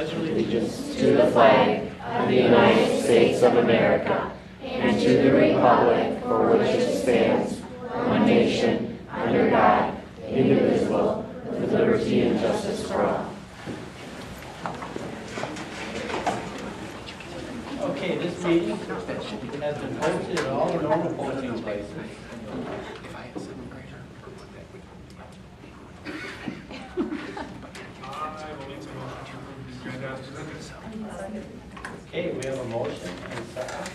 pledge allegiance to the flag of the United States of America and to the republic for which it stands, one nation, under God, indivisible, with liberty and justice for all. Okay, this meeting has been posted at all the normal posting places. Okay, we have a motion and a second.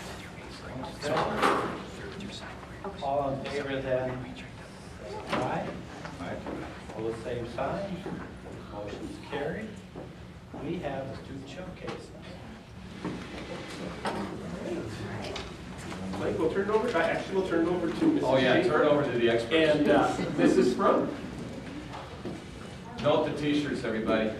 All in favor then? Aye. All the same sign. Motion's carried. We have a student showcase now. Mike, we'll turn it over. Actually, we'll turn it over to Mrs. Oh yeah, Pfeiffer turn it over to the experts. and Mrs. Sprung. Note the t-shirts, everybody.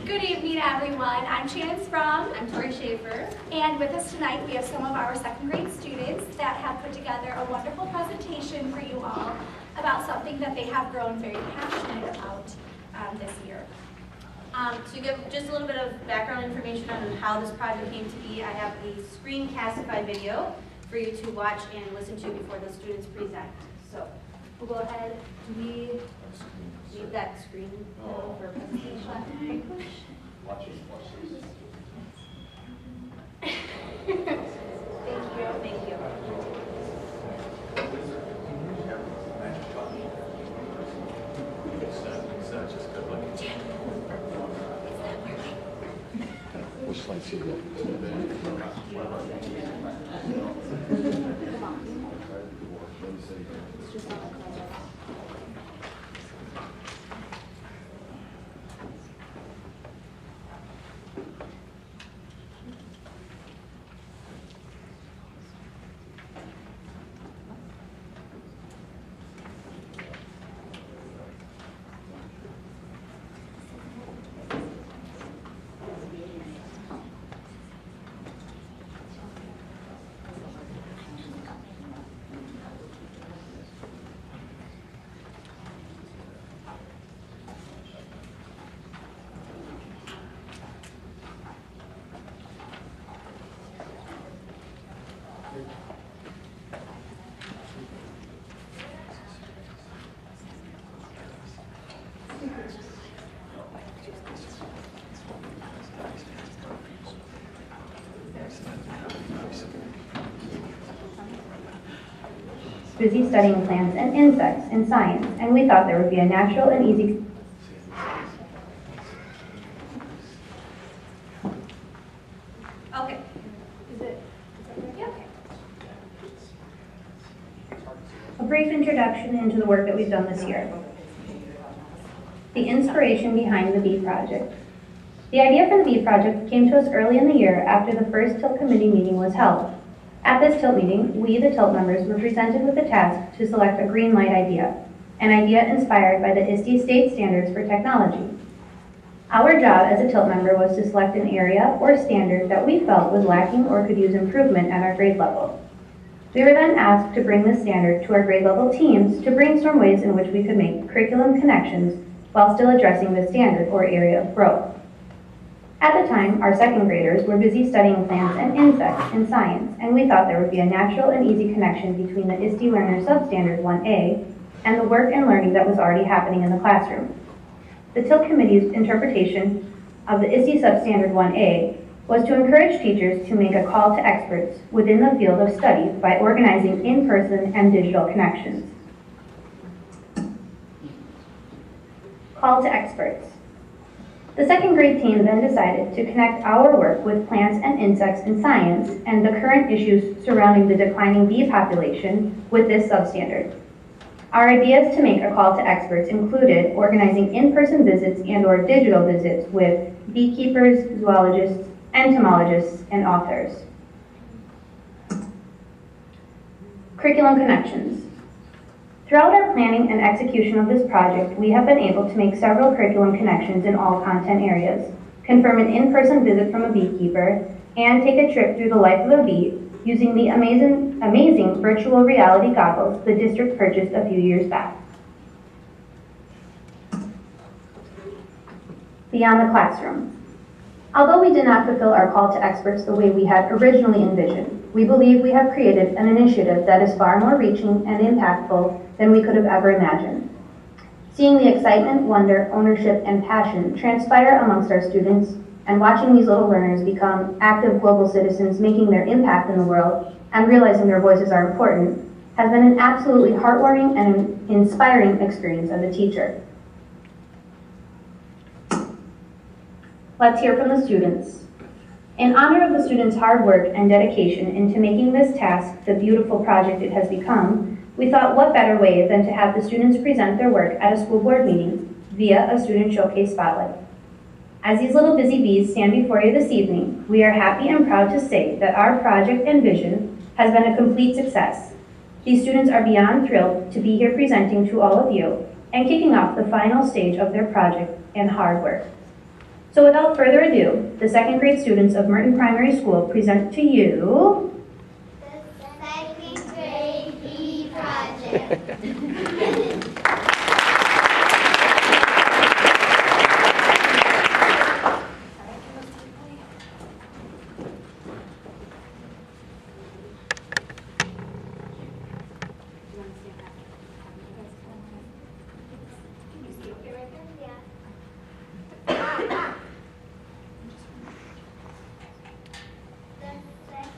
Good evening, everyone. I'm Shannon Sprung. I'm Tori Schaefer. And with us tonight, we have some of our second grade students that have put together a wonderful presentation for you all about something that they have grown very passionate about this year. To give just a little bit of background information on how this project came to be, I have a screencastify video for you to watch and listen to before the students present. So we'll go ahead. Do we leave that screen for presentation? Watch it. Thank you. It's just good looking. Which slide see that? Busy studying plants and insects in science, and we thought there would be a natural and easy Okay. A brief introduction into the work that we've done this year. The inspiration behind the Bee Project. The idea for the Bee Project came to us early in the year after the first TILT committee meeting was held. At this TILT meeting, we, the TILT members, were presented with the task to select a green light idea, an idea inspired by the ISTE state standards for technology. Our job as a TILT member was to select an area or standard that we felt was lacking or could use improvement at our grade level. We were then asked to bring this standard to our grade level teams to brainstorm ways in which we could make curriculum connections while still addressing the standard or area of growth. At the time, our second graders were busy studying plants and insects in science, and we thought there would be a natural and easy connection between the ISTE Learner Substandard 1A and the work and learning that was already happening in the classroom. The TILT Committee's interpretation of the ISTE Substandard 1A was to encourage teachers to make a call to experts within the field of study by organizing in-person and digital connections. Call to experts. The second grade team then decided to connect our work with plants and insects in science and the current issues surrounding the declining bee population with this substandard. Our ideas to make a call to experts included organizing in-person visits and/or digital visits with beekeepers, zoologists, entomologists, and authors. Curriculum connections. Throughout our planning and execution of this project, we have been able to make several curriculum connections in all content areas, confirm an in-person visit from a beekeeper, and take a trip through the life of a bee using the amazing virtual reality goggles the district purchased a few years back. beyond the classroom. Although we did not fulfill our call to experts the way we had originally envisioned, we believe we have created an initiative that is far more reaching and impactful than we could have ever imagined. Seeing the excitement, wonder, ownership, and passion transpire amongst our students, and watching these little learners become active global citizens making their impact in the world and realizing their voices are important, has been an absolutely heartwarming and inspiring experience as a teacher. Let's hear from the students. In honor of the students' hard work and dedication into making this task the beautiful project it has become, we thought what better way than to have the students present their work at a school board meeting via a student showcase spotlight. As these little busy bees stand before you this evening, we are happy and proud to say that our project and vision has been a complete success. These students are beyond thrilled to be here presenting to all of you and kicking off the final stage of their project and hard work. So without further ado, the second grade students of Merton Primary School present to you the second grade bee project.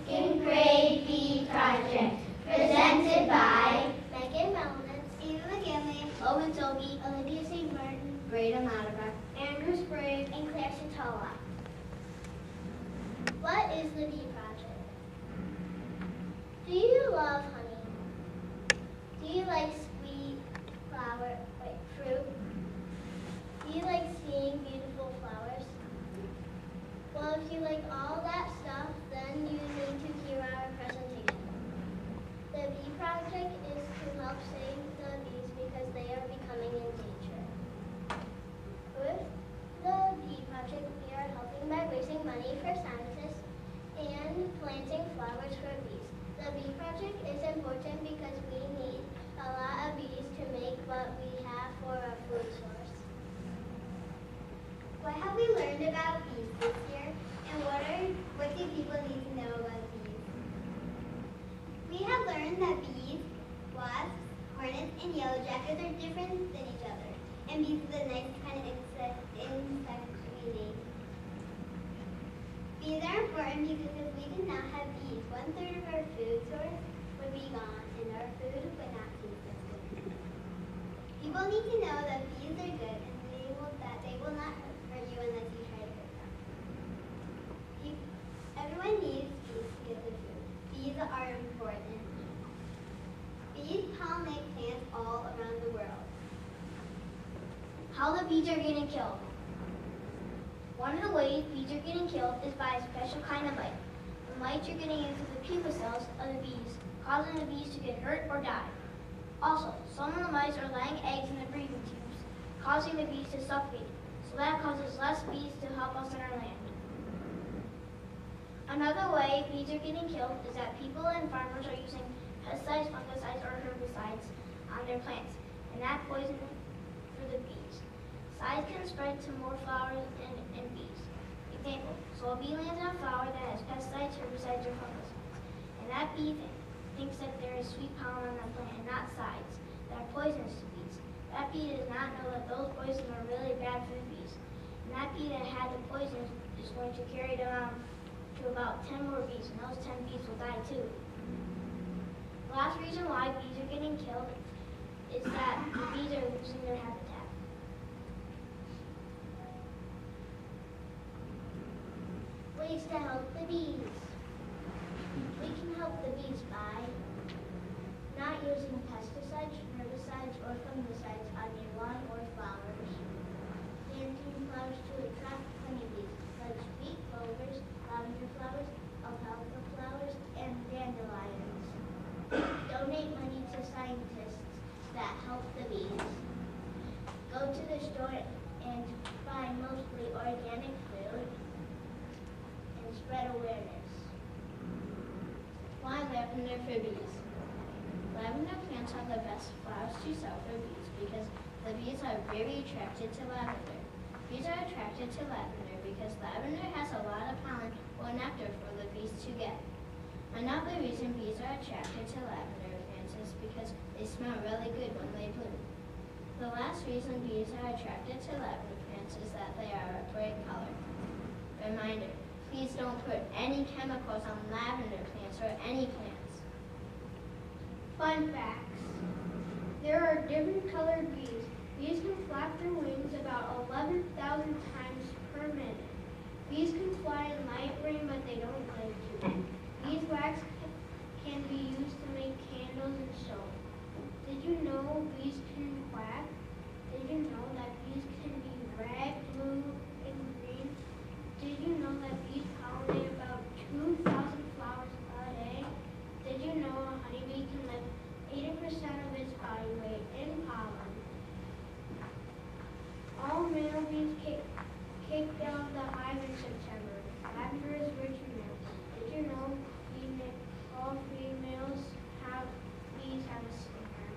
Second grade bee project, presented by Welnetz, Owen Toby, Olivia St. Martin, Brayden Lauterbach, Andrew Sprague, and Claire Chatola. What is the bee project? Do you love honey? Do you like sweet fruit? Do you like seeing beautiful flowers? Well, if you like all that stuff, then you need to hear our presentation. The bee project is to help save the bees because they are becoming in danger. With the bee project, we are helping by raising money for scientists and planting flowers for bees. The bee project is important because we need a lot of bees to make what we have for our food source. What have we learned about bees this year, and what do people need to know about bees? We have learned that bees, wasps, hornets, and yellow jackets are different than each other, and bees are the nice kind of insect we need. Bees are important because if we did not have bees, 1/3 of our food source would be gone, and our food would not taste as good. People need to know that bees are good, and they will not hurt you unless you try to hurt them. Everyone needs bees to get their food. Bees are important. Bees pollinate plants all around the world. How the bees are getting killed. One of the ways bees are getting killed is by a special kind of mite. The mites are getting into the pupa cells of the bees, causing the bees to get hurt or die. Also, some of the mites are laying eggs in the breathing tubes, causing the bees to suffocate. So that causes less bees to help us in our land. Another way bees are getting killed is that people and farmers are using pesticides, fungicides, or herbicides on their plants, and that poison for the bees. Seeds can spread to more flowers and bees. Example, so a bee lands on a flower that has pesticides, herbicides, or fungicides, and that bee thinks that there is sweet pollen on that plant and not seeds that are poisonous to bees. That bee does not know that those poisons are really bad for the bees, and that bee that had the poison is going to carry it around to about 10 more bees, and those 10 bees will die too. The last reason why bees are getting killed is that the bees are losing their habitat. Ways to help the bees. We can help the bees by not using pesticides, herbicides, or fungicides on your lawn or flowers. Planting flowers to attract honeybees, like sweet clovers, lavender flowers, alfalfa flowers, and dandelions. Donate money to scientists that help the bees. Go to the store and buy mostly organic food and spread awareness. Why lavender for bees? Lavender plants are the best flowers to sell for bees because the bees are very attracted to lavender. Bees are attracted to lavender because lavender has a lot of pollen or nectar for the bees to get. Another reason bees are attracted to lavender plants is because they smell really good when they bloom. The last reason bees are attracted to lavender plants is that they are a bright color. Reminder, please don't put any chemicals on lavender plants or any plants. Fun facts. There are different colored bees. Bees can flap their wings about 11,000 times per minute. Bees can fly in light rain, but they don't like to. Beeswax can be used to make candles and soap. Did you know bees can quack? Did you know that bees can be red, blue, and green? Did you know that bees pollinate about 2,000 flowers a day? Did you know a honeybee can lift 80% of its body weight in pollen? All male bees kicked out of the hive in September. Lavender is rich in milk. Did you know all females bees have a stinger?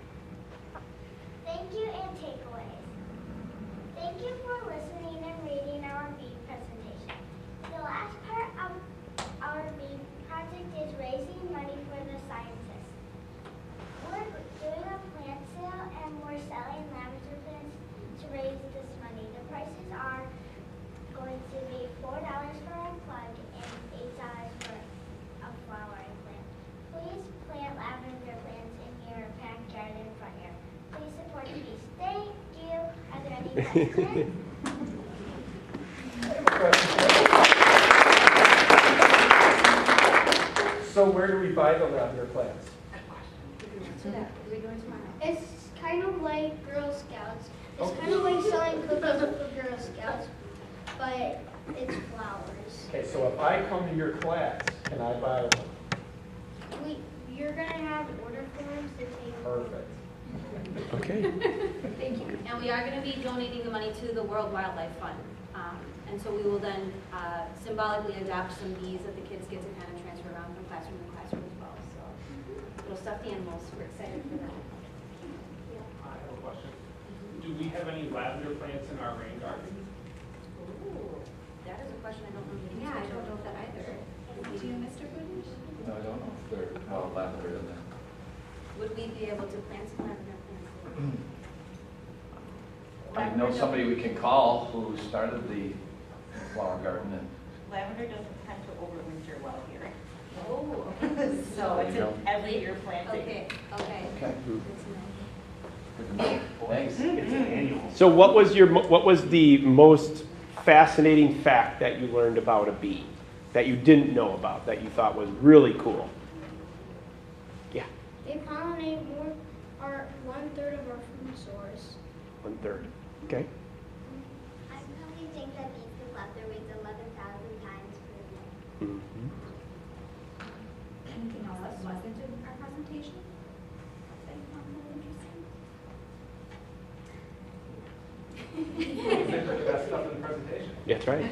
Thank you and takeaways. Thank you for listening and reading our bee presentation. The last part of our bee project is raising money for the scientists. We're doing a plant sale and we're selling lavender plants to raise this money. The prices are going to be $4 for a plug and $8 for a flowering plant. Please plant lavender plants in your backyard in front yard. Please support the bees. Thank you. Are there any questions? So where do we buy the lavender plants? It's kind of like Girl Scouts. It's kind of like selling cookies for Girl Scouts, but it's flowers. Okay, so if I come to your class, can I buy one? You're going to have order forms to take. Perfect. Okay. Thank you. And we are going to be donating the money to the World Wildlife Fund. And so we will then symbolically adopt some bees that the kids get to kind of transfer around from classroom to classroom as well. So little stuffed animals, we're excited for that. I have a question. Do we have any lavender plants in our rain garden? Ooh, that is a question I don't know. Yeah, I don't know that either. Do you, Mr. Goodrich? No, I don't know if they're lavender in there. Would we be able to plant some lavender plants? I know somebody we can call who started the flower garden and. Lavender doesn't tend to overwinter well here. Oh, okay. So it's an every year planting. Okay, okay. Okay. Good to know. Thanks. It's an annual. So what was the most fascinating fact that you learned about a bee that you didn't know about that you thought was really cool? Yeah. They pollinate more, or 1/3 of our food source. 1/3. Okay. I probably think that bees can flap their wings 11,000 times per day. Mm-hmm. Anything else that wasn't in our presentation? That you found really interesting? The best stuff in the presentation. That's right.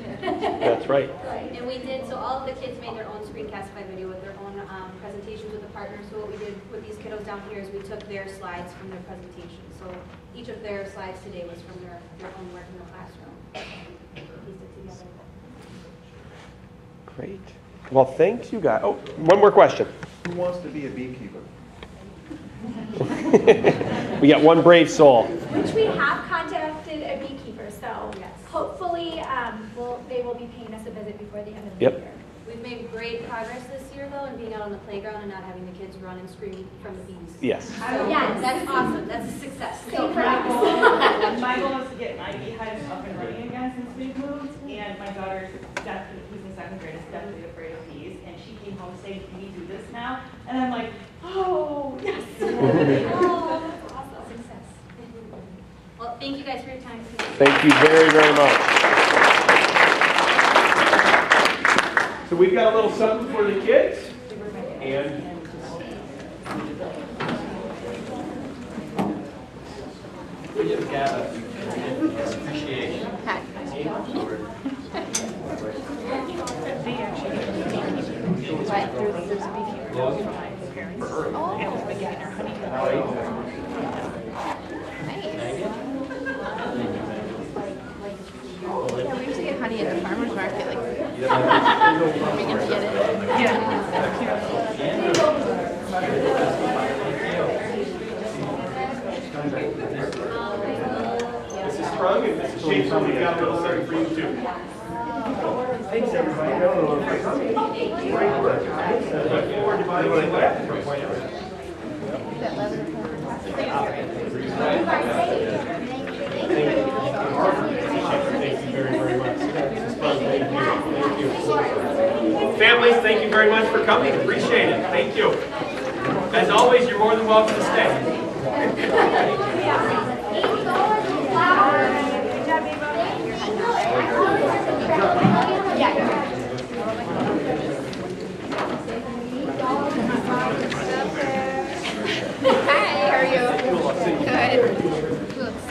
That's right. And we did, so all of the kids made their own screencastify video with their own presentations with the partners. So what we did with these kiddos down here is we took their slides from their presentation. So each of their slides today was from their own work in the classroom. Pieced it together. Great. Well, thanks, you guys. Oh, one more question. Who wants to be a beekeeper? We got one brave soul. Which we have contacted a beekeeper, so hopefully they will be paying us a visit before the end of the Yep. year. We've made great progress this year, though, in being out on the playground and not having the kids run and scream from the bees. Yes. So Yes. that's awesome. That's a success. So My goal is to get my beehives up and running again since we've moved, and my daughter, who's in 2nd grade, is definitely afraid of bees, and she came home saying, "Can we do this now?" And I'm like, "Oh, yes." Oh, that's awesome. Success. Well, thank you guys for your time. Thank you very, very much. So we've got a little something for the kids. And We just got a appreciation. be at the farmer's market, like, are we gonna get it? Mrs. Strong and Mrs. Schaefer, we've got a little something for you too. Thanks, everybody. I don't know if I come. Great work. Look forward to buying that. Thank you very, very much. This is fun. Thank you. Families, thank you very much for coming. Appreciate it. Thank you. As always, you're more than welcome to stay. Hi, how are you? Good.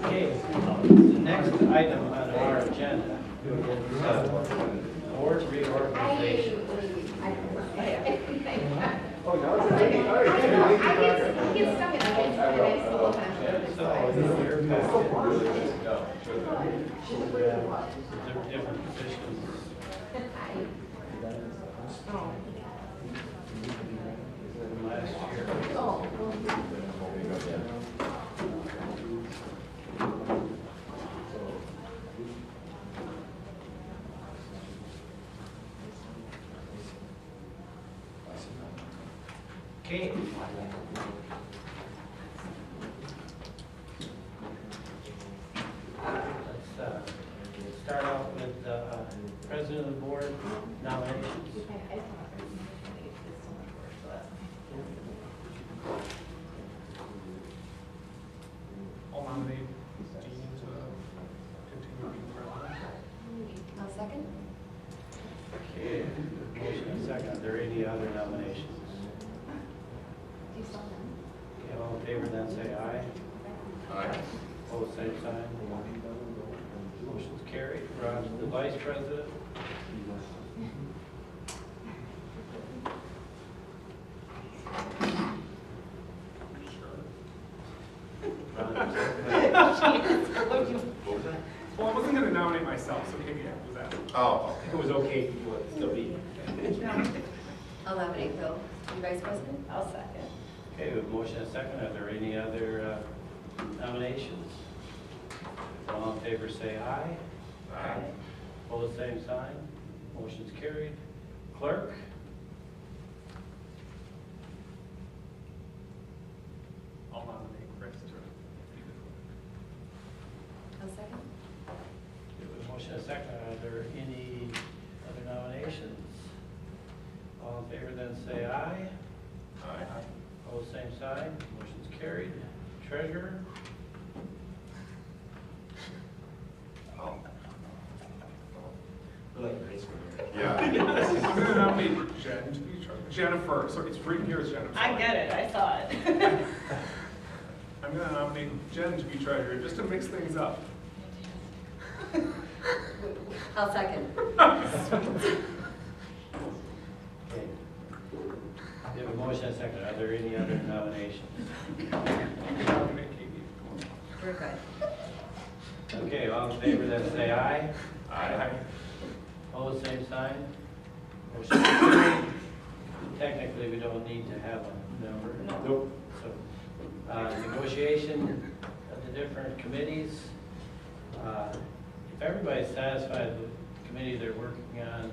Okay, the next item on our agenda is board reorganization. Different positions. Last year. Okay. Let's start out with the president of the board nominations. I'll nominate Dean to continue being president. I'll second. Okay, motion and second. Are there any other nominations? Okay, all in favor, then say aye. Aye. Opposed, same sign. Motion's carried. We're on to the vice president. Well, I wasn't going to nominate myself, so maybe I was that. Oh, It was okay if you wanted to still be. I'll nominate Phil to be vice president. I'll second. Okay, we have a motion and second. Are there any other nominations? All in favor, say aye. Aye. Opposed, same sign. Motion's carried. Clerk? I'll nominate Kris to be the clerk. I'll second. We have a motion and second. Are there any other nominations? All in favor, then say aye. Aye. Opposed, same sign. Motion's carried. Treasurer? Oh. Yeah. I'm going to nominate Jen to be Jennifer. So it's written here as Jennifer. I get it, I saw it. I'm going to nominate Jen to be treasurer just to mix things up. I'll second. Okay. We have a motion and second. Are there any other nominations? Nominate Katie. We're good. Okay, all in favor, then say aye. Aye. Opposed, same sign. Motion carried. Technically, we don't need to have a number. Nope. So, negotiation of the different committees. If everybody's satisfied with the committee they're working on,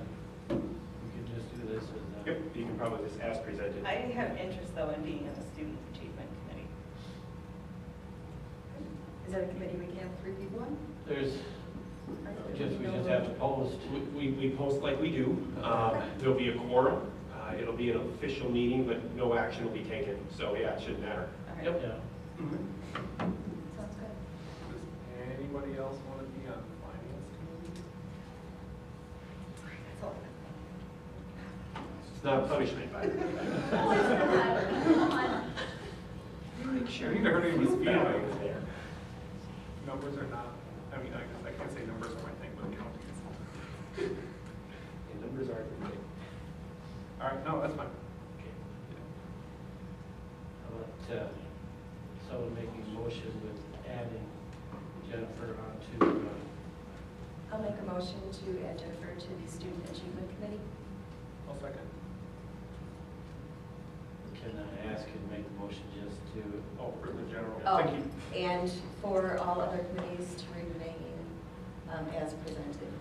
we can just do this as a... Yep, you can probably just ask presented. I have interest though in being in the student achievement committee. Is that a committee we can have 3 people on? There's, we just have to post. We post like we do. There'll be a quorum. It'll be an official meeting, but no action will be taken. So yeah, it shouldn't matter. Yep. Sounds good. Does anybody else want to be on the finance committee? That's all. It's not punishment, by the way. Oh, it's not. Come on. Make sure I think I heard it was feel speed bad limit. over there. Numbers are not, I mean, I guess I can't say numbers are my thing, but counting is. Okay, numbers are good. All right, no, that's fine. How about someone making a motion with adding Jennifer onto, I'll make a motion to add Jennifer to the Student Achievement Committee. I'll second. can I ask you to make a motion just to, Oh, for the general. Oh, Thank you. and for all other committees to remain as presented.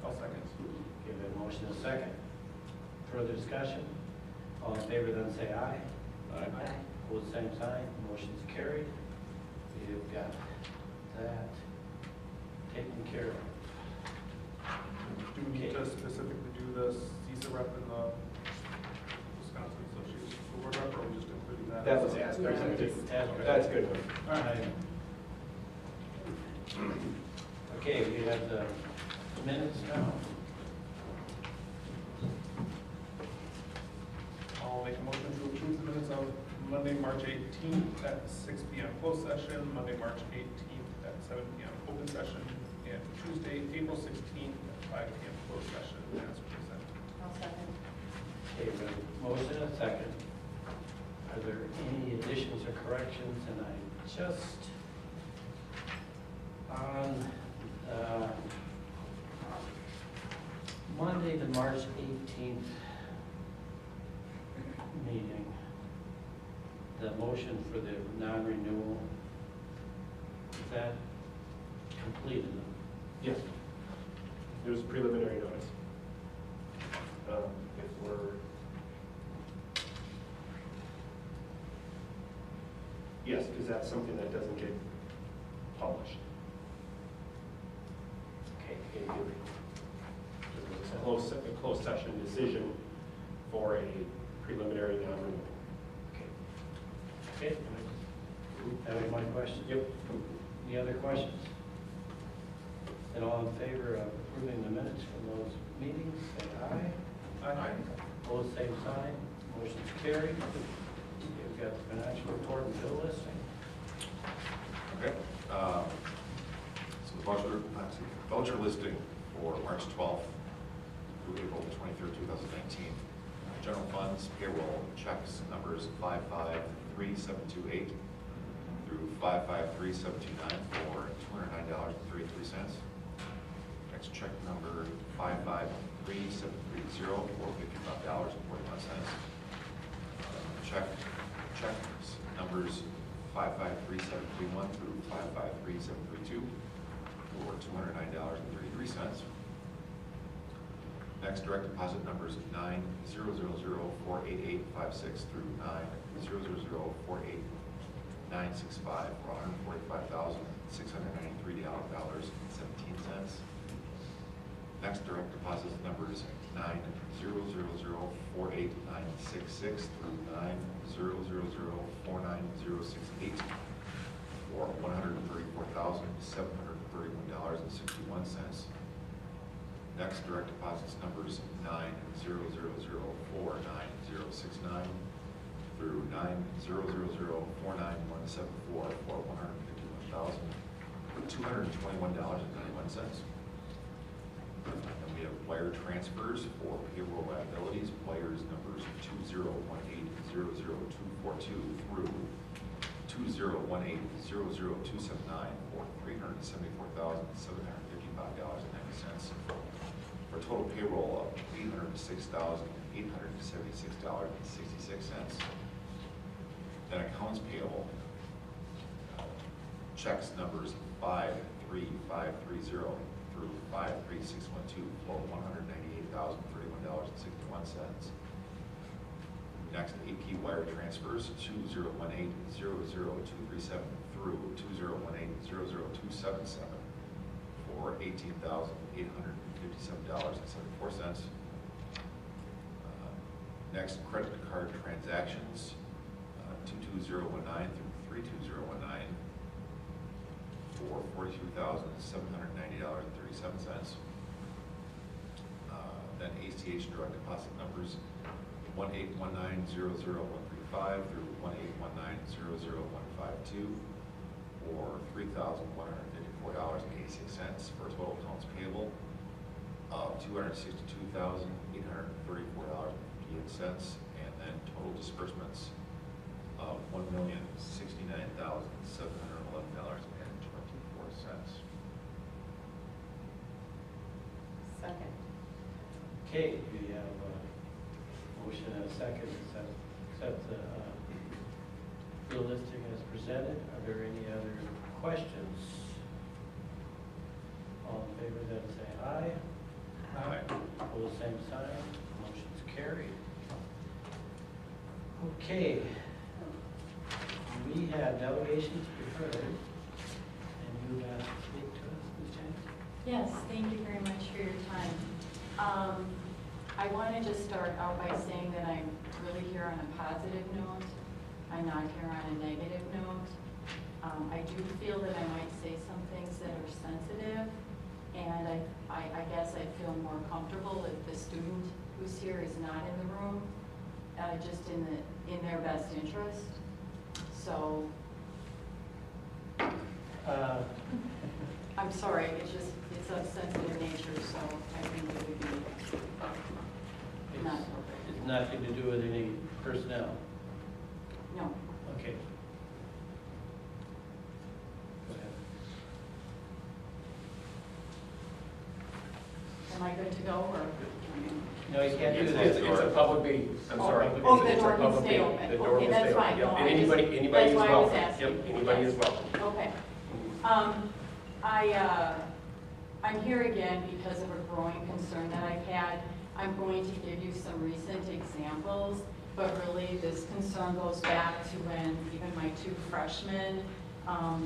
I'll second. give a motion a second. Further discussion? All in favor, then say aye. Aye. Hold the same sign, motion's carried. You've got that taken care of. Do we need to specifically do the CISA rep and the Wisconsin Association School Board rep, or are we just including that? That was as presented. That's good. All right. Okay, we have the minutes now. I'll make a motion to approve the minutes of Monday, March 18th at 6 p.m. closed session, Monday, March 18th at 7 p.m. open session, and Tuesday, April 16th at 5 p.m. closed session as presented. I'll second. Okay, we have a motion and a second. Are there any additions or corrections? And I just, on Monday, the March 18th meeting, the motion for the non-renewal, is that completed? Yes. It was preliminary notice. If we're... Yes, because that's something that doesn't get published. Okay, It's a closed session decision for a preliminary non-renewal. okay. That was my question. Yep. Any other questions? And all in favor of approving the minutes from those meetings, say aye. Aye. Opposed, same sign. Motion's carried. You've got the financial report and bill listing. Okay. So the voucher listing for March 12th through April 23rd, 2019. General funds, payroll, checks numbers 553728 through 553729 for $209.33. Next check number 553730 for $55.41. Checks numbers 553731 through 553732 for $209.33. Next, direct deposit numbers 900048856 through 9004896 for $145,693.17. Next, direct deposits numbers 900048966 through 9004968 for $134,731.61. Next, direct deposits numbers 900049069 through 900491174 for $151,221.91. And we have wire transfers for payroll liabilities, wires numbers 201800242 through 201800279 for $374,755.90. For a total payroll of $806,876.66. Then accounts payable, checks numbers 53530 through 53612 for $198,031.61. Next, AP wire transfers 201800237 through 201800277 for $18,857.74. Next, credit card transactions 22019 through 32019 for $42,790.37. then ACH direct deposit numbers 181900135 through 181900152 for $3,154.86 for a total accounts payable of $262,834.58, and then total disbursements of $1,069,711.24. Second. Okay, we have a motion and a second to accept the bill listing as presented. Are there any other questions? All in favor, then say aye. Aye. Pull the same sign. Motion's carried. Okay. We have delegations preferred, and you to speak to us, Ms. James? Yes, thank you very much for your time. I want to just start out by saying that I'm really here on a positive note. I'm not here on a negative note. I do feel that I might say some things that are sensitive, and I guess I feel more comfortable if the student who's here is not in the room, just in their best interest. So, I'm sorry, it's of sensitive nature, so I think it would be not appropriate. It's nothing to do with any personnel? No. Okay. Go ahead. Am I good to go, or? No, you can't do that. It's a public meeting. I'm sorry. Oh, the It's a door can public stay meeting. open. The door Okay, will that's stay fine. open. No, Yep. I And anybody that's is why I was welcome. asking. Yep, anybody is welcome. Okay. I'm here again because of a growing concern that I've had. I'm going to give you some recent examples, but really this concern goes back to when even my two freshmen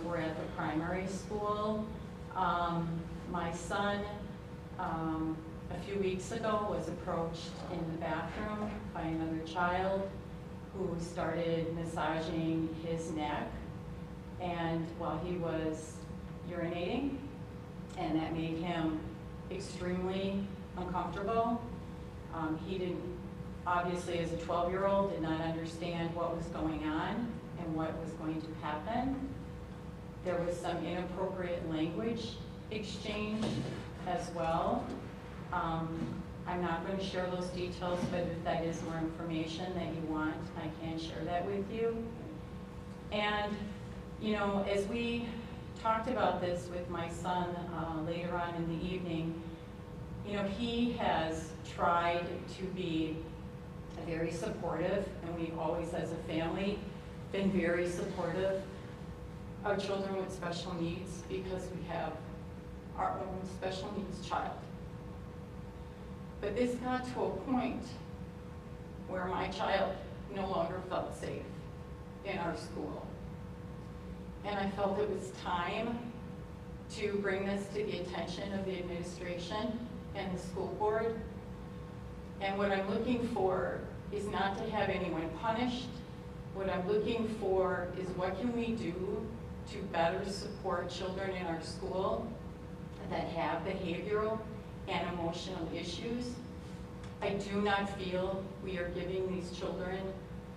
were at the primary school. My son, a few weeks ago, was approached in the bathroom by another child who started massaging his neck, and while he was urinating, and that made him extremely uncomfortable. He didn't, obviously as a 12-year-old, did not understand what was going on and what was going to happen. There was some inappropriate language exchange as well. I'm not going to share those details, but if that is more information that you want, I can share that with you. And, you know, as we talked about this with my son later on in the evening, you know, he has tried to be very supportive, and we've always, as a family, been very supportive of children with special needs because we have our own special needs child. But this got to a point where my child no longer felt safe in our school. And I felt it was time to bring this to the attention of the administration and the school board. And what I'm looking for is not to have anyone punished. What I'm looking for is what can we do to better support children in our school that have behavioral and emotional issues. I do not feel we are giving these children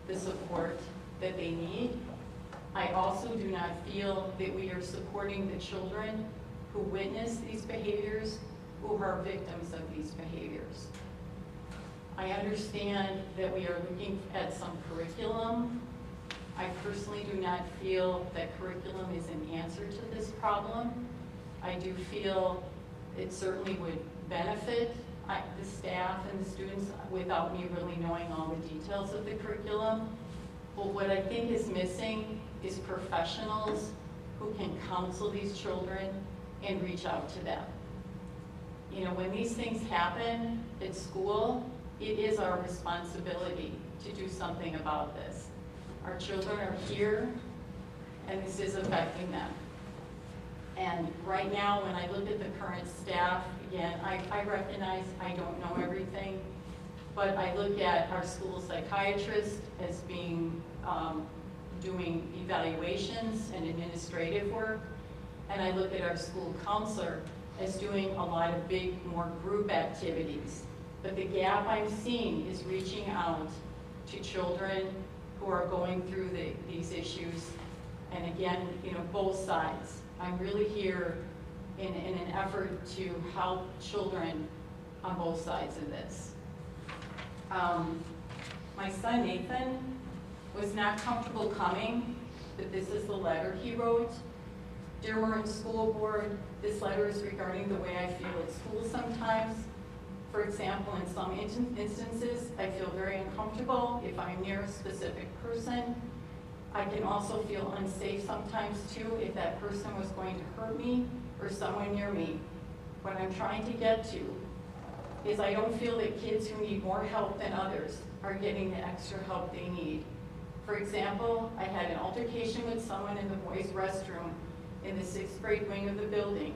the support that they need. I also do not feel that we are supporting the children who witness these behaviors, who are victims of these behaviors. I understand that we are looking at some curriculum. I personally do not feel that curriculum is an answer to this problem. I do feel it certainly would benefit the staff and the students without me really knowing all the details of the curriculum. But what I think is missing is professionals who can counsel these children and reach out to them. You know, when these things happen at school, it is our responsibility to do something about this. Our children are here, and this is affecting them. And right now, when I look at the current staff, again, I recognize I don't know everything, but I look at our school psychiatrist as being, doing evaluations and administrative work, and I look at our school counselor as doing a lot of big, more group activities. But the gap I'm seeing is reaching out to children who are going through these issues. And again, both sides. I'm really here in an effort to help children on both sides of this. My son Nathan was not comfortable coming, but this is the letter he wrote. Dear Merton School Board, this letter is regarding the way I feel at school sometimes. For example, in some instances, I feel very uncomfortable if I'm near a specific person. I can also feel unsafe sometimes too if that person was going to hurt me or someone near me. What I'm trying to get to is I don't feel that kids who need more help than others are getting the extra help they need. For example, I had an altercation with someone in the boys' restroom in the 6th grade wing of the building.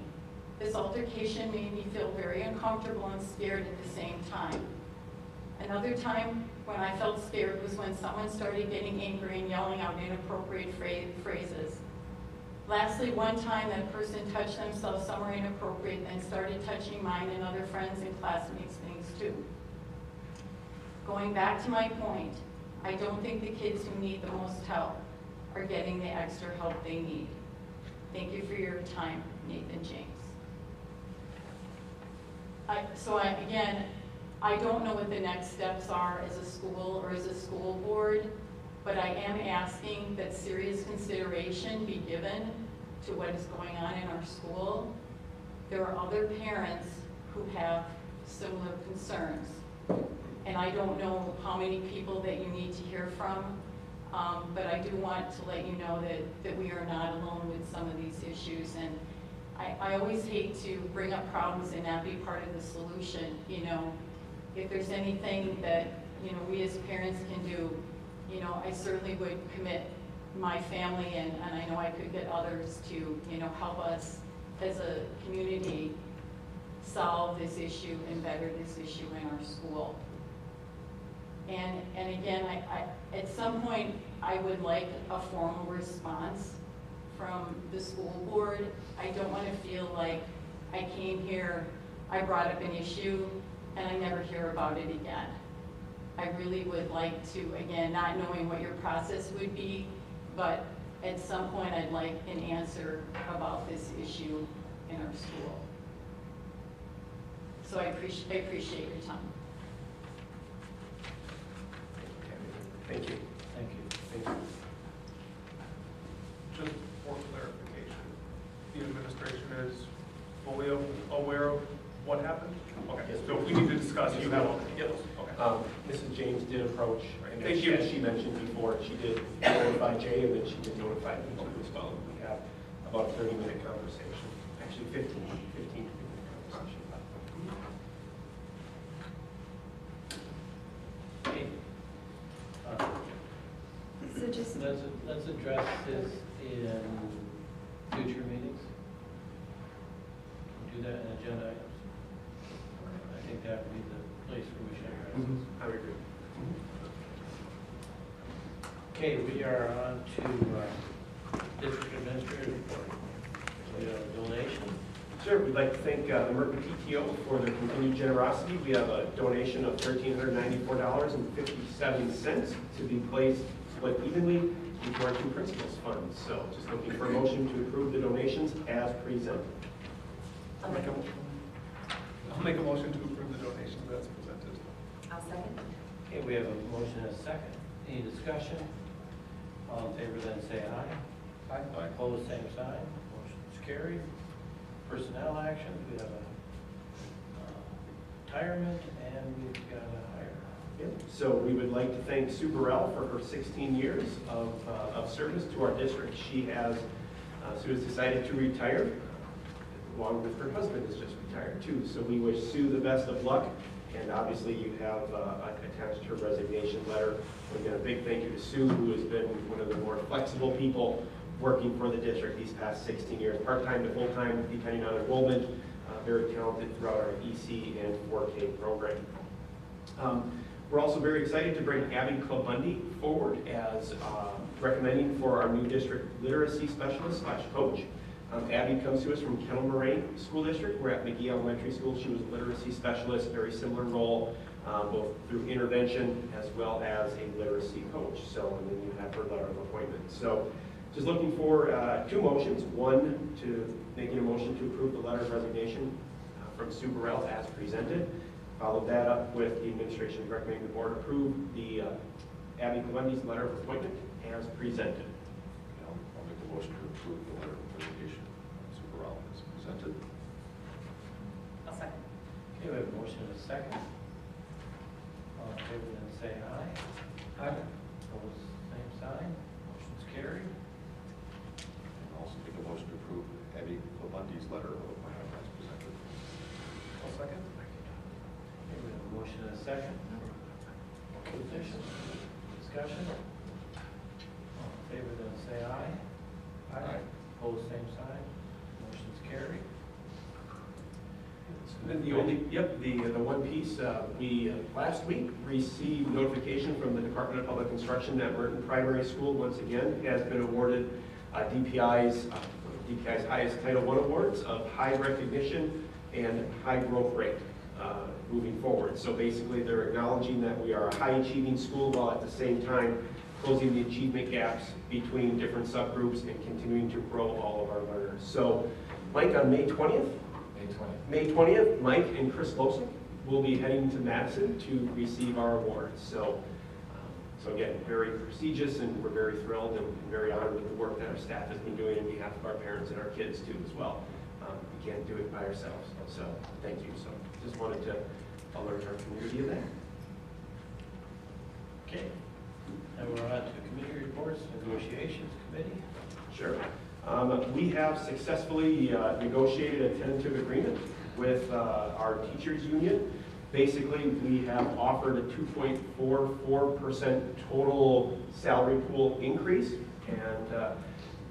This altercation made me feel very uncomfortable and scared at the same time. Another time when I felt scared was when someone started getting angry and yelling out inappropriate phrases. Lastly, one time that person touched themselves somewhere inappropriate and started touching mine and other friends and classmates' things too. Going back to my point, I don't think the kids who need the most help are getting the extra help they need. Thank you for your time, Nathan James. Again, I don't know what the next steps are as a school or as a school board, but I am asking that serious consideration be given to what is going on in our school. There are other parents who have similar concerns, and I don't know how many people that you need to hear from, but I do want to let you know that we are not alone with some of these issues. And I always hate to bring up problems and not be part of the solution. If there's anything that we as parents can do, I certainly would commit my family, and I know I could get others to help us as a community solve this issue and better this issue in our school. And again, at some point I would like a formal response from the school board. I don't want to feel like I came here, I brought up an issue, and I never hear about it again. I really would like to, again, not knowing what your process would be, but at some point I'd like an answer about this issue in our school. So I appreciate your time. Thank you. Thank you. Thank you. Just for clarification, the administration is fully aware of what happened? Okay, so if we need to discuss, you have, yes, okay. Mrs. James did approach, and Thank you. as she mentioned before, she did notify Jay, and then she did notify me too as well. We have about a 30-minute conversation, actually 15-minute conversation. Okay. So just, Let's address this in future meetings. We'll do that in agenda items. I think that would be the place where we should address this. I would agree. Okay, we are on to district administrator report. We have a donation. Sure, we'd like to thank the Merton PTO for their continued generosity. We have a donation of $1,394.57 to be placed split evenly into our two principals funds. So just looking for a motion to approve the donations as presented. I'll make a motion. I'll make a motion to approve the donations as presented. I'll second. Okay, we have a motion and a second. Any discussion? All in favor then say aye. Aye. Opposed, same sign. Motion is carried. Personnel actions, we have a retirement and we've got a hire. So we would like to thank Sue Burrell for her 16 years of service to our district. Sue has decided to retire, along with her husband has just retired too. So we wish Sue the best of luck, and obviously you have attached her resignation letter. Again, a big thank you to Sue, who has been one of the more flexible people working for the district these past 16 years, part-time to full-time, depending on enrollment, very talented throughout our EC and 4K program. We're also very excited to bring Abby Club-Bundy forward as recommending for our new district literacy specialist / coach. Abby comes to us from Kettle Moraine School District. We're at McGee Elementary School. She was a literacy specialist, very similar role, both through intervention as well as a literacy coach. So, and then you have her letter of appointment. So, just looking for 2 motions. One, to making a motion to approve the letter of resignation from Sue Burrell as presented. Follow that up with the administration recommending the board approve the Abby Glendy's letter of appointment as presented. I'll make the motion to approve the letter of resignation of Sue Burrell as presented. I'll second. Okay, we have a motion and a second. All in favor, then say aye. Aye. Opposed, same sign. Motion's carried. And also make a motion to approve Abby Bundy's letter of appointment as presented. I'll second. Okay, we have a motion and a second. Position, discussion. All in favor, then say aye. Aye. Opposed, same sign. Motion's carried. And the only, the one piece, we last week received notification from the Department of Public Instruction that Merton Primary School once again has been awarded DPI's highest Title I awards of high recognition and high growth rate moving forward. So basically they're acknowledging that we are a high achieving school while at the same time closing the achievement gaps between different subgroups and continuing to grow all of our learners. So Mike, on May 20th, May 20th, Mike and Kris will be heading to Madison to receive our awards. So, so again, very prestigious, and we're very thrilled and very honored with the work that our staff has been doing on behalf of our parents and our kids too as well. We can't do it by ourselves, so thank you. So just wanted to alert our community of that. Okay. And we're on to committee reports, negotiations committee. Sure. We have successfully negotiated a tentative agreement with our teachers union. Basically, we have offered a 2.44% total salary pool increase, and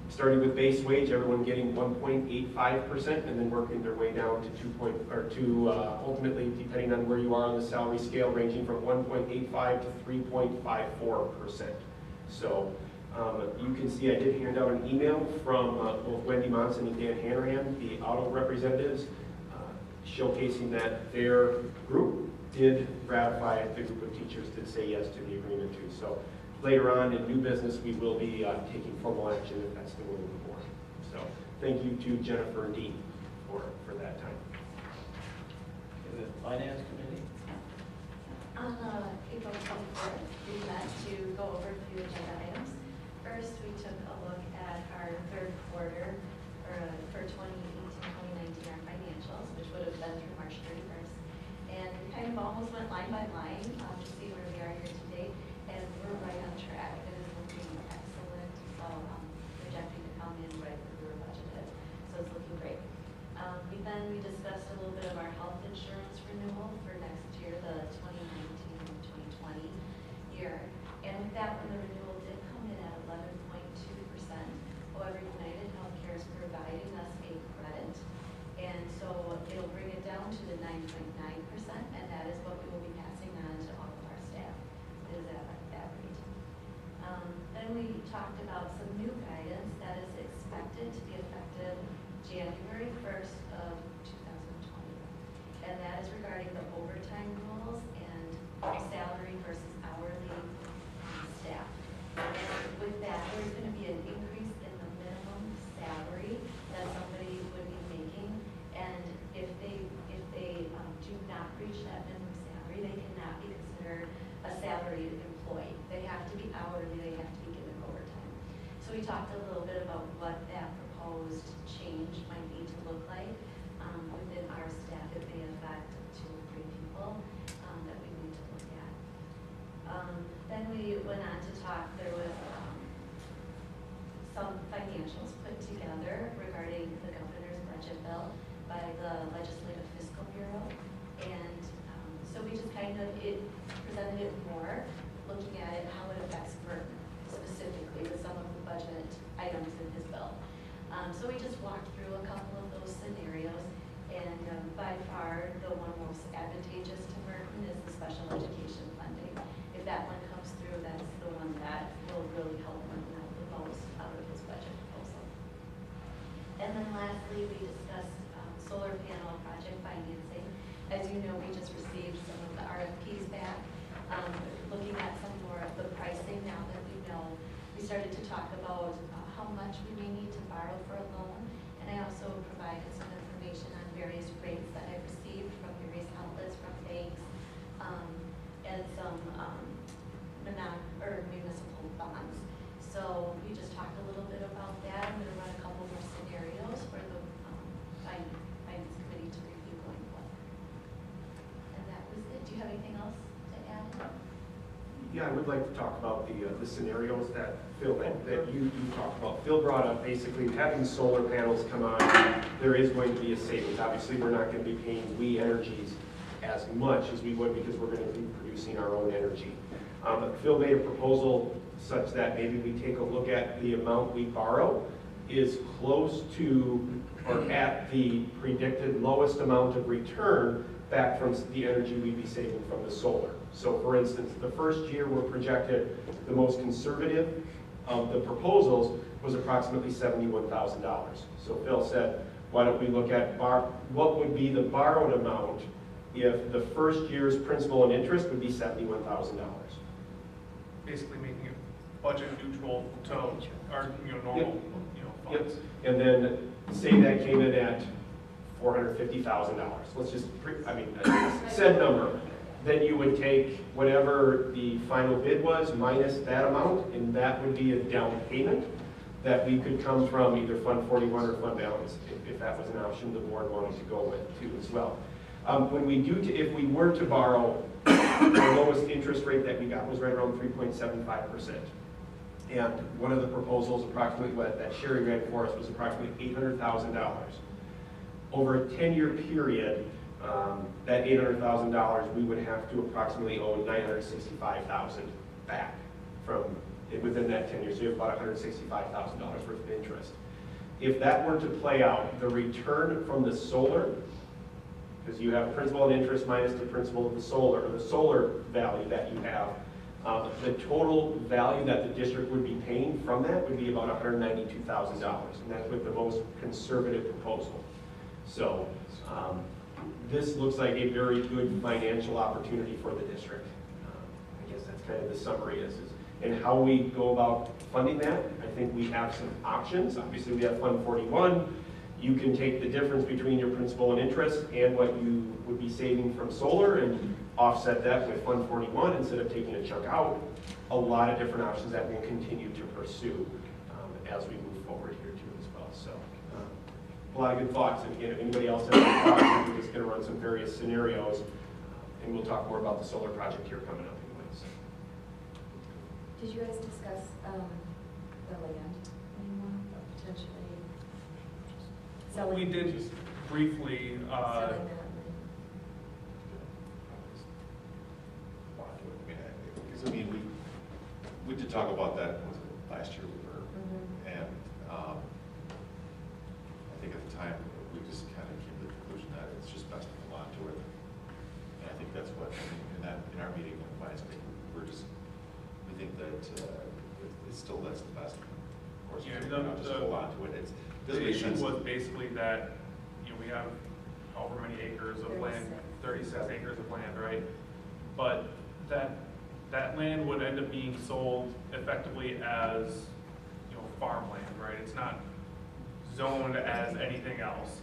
starting with base wage, everyone getting 1.85%, and then working their way down to ultimately, depending on where you are on the salary scale, ranging from 1.85 to 3.54%. So you can see I did hand out an email from both Wendy Monson and Dan Hanrahan, the auto representatives, showcasing that their group did ratify, the group of teachers did say yes to the agreement too. So later on in new business, we will be taking formal action if that's the will of the board. So thank you to Jennifer and Dean for that time. Okay, the finance committee. On April 24th, we met to go over a few agenda items. First, we took a look at our third quarter for 2018-2019, our financials, which would have been through March 31st. And we kind of almost went line by line to see where we are here today. And we're right on track. It is looking excellent. So projecting to come in right where we were budgeted. So it's looking great. We discussed a little bit of our health insurance renewal for next year, the 2019-2020 year. And with that one, the renewal did come in at 11.2%. However, United Healthcare is providing us a credit. And so it'll bring it down to the 9.9%, and that is what we will be passing on to all of our staff, is at that rate. Then we talked about some new guidance that is expected to be effective January 1st of 2020. And that is regarding the overtime rules and salary versus hourly staff. And with that, there's going to be an increase in the minimum salary that somebody would be making. And if they do not reach that minimum salary, they cannot be considered a salaried employee. They have to be hourly, they have to be given overtime. So we talked a little bit about what that proposed change might need to look like within our staff. It may affect 2 or 3 people that we need to look at. Then we went on to talk, there was some financials put together regarding the governor's budget bill by the Legislative Fiscal Bureau. And so we just kind of presented it more, looking at it, how it affects Merton specifically with some of the budget items in his bill. So we just walked through a couple of those scenarios, and by far the one most advantageous to Merton is the special education funding. If that one comes through, that's the one that will really help Merton out the most out of his budget proposal. And then lastly, we discussed solar panel project financing. As you know, we just received some of the RFPs back. Looking at some more of the pricing now that we know, we started to talk about how much we may need to borrow for a loan. And I also provided some information on various rates that I've received from various outlets, from banks, and some municipal bonds. So we just talked a little bit about that. I'm going to run a couple more scenarios for the finance committee to review going forward. And that was it. Do you have anything else to add? Yeah, I would like to talk about the scenarios that Phil, that you talked about. Phil brought up basically having solar panels come on, there is going to be a savings. Obviously, we're not going to be paying We Energies as much as we would because we're going to be producing our own energy. Phil made a proposal such that maybe we take a look at the amount we borrow is close to or at the predicted lowest amount of return back from the energy we'd be saving from the solar. So for instance, the first year we're projected, the most conservative of the proposals was approximately $71,000. So Phil said, why don't we look at what would be the borrowed amount if the first year's principal and interest would be $71,000. Basically making it budget neutral to our normal funds. And then say that came in at $450,000. Let's just, said number. Then you would take whatever the final bid was minus that amount, and that would be a down payment that we could come from either Fund 41 or Fund Balance, if that was an option the board wanted to go with too as well. When we do, if we were to borrow, the lowest interest rate that we got was right around 3.75%. And one of the proposals, approximately what that Sherry ran for us, was approximately $800,000. Over a 10-year period, that $800,000, we would have to approximately owe $965,000 back from within that 10 years. So you have about $165,000 worth of interest. If that were to play out, the return from the solar, because you have principal and interest minus the principal of the solar, or the solar value that you have, the total value that the district would be paying from that would be about $192,000, and that's with the most conservative proposal. So this looks like a very good financial opportunity for the district. I guess that's kind of the summary is. And how we go about funding that, I think we have some options. Obviously, we have Fund 41. You can take the difference between your principal and interest and what you would be saving from solar and offset that with Fund 41 instead of taking a chunk out. A lot of different options that we'll continue to pursue as we move forward here too as well. So a lot of good thoughts. And again, if anybody else has any thoughts, we're just going to run some various scenarios and we'll talk more about the solar project here coming up anyways. Did you guys discuss the land anymore, potentially? We did briefly. Selling that. Because we did talk about that last year with her, and I think at the time we just kind of came to the conclusion that it's just best to hold on to it. And I think that's what in our meeting with the finance committee, we think that it's still that's the best course. Yeah, just hold on to it. The issue was basically that we have however many acres of land, 36 acres of land, right? But that land would end up being sold effectively as farmland, right? It's not zoned as anything else.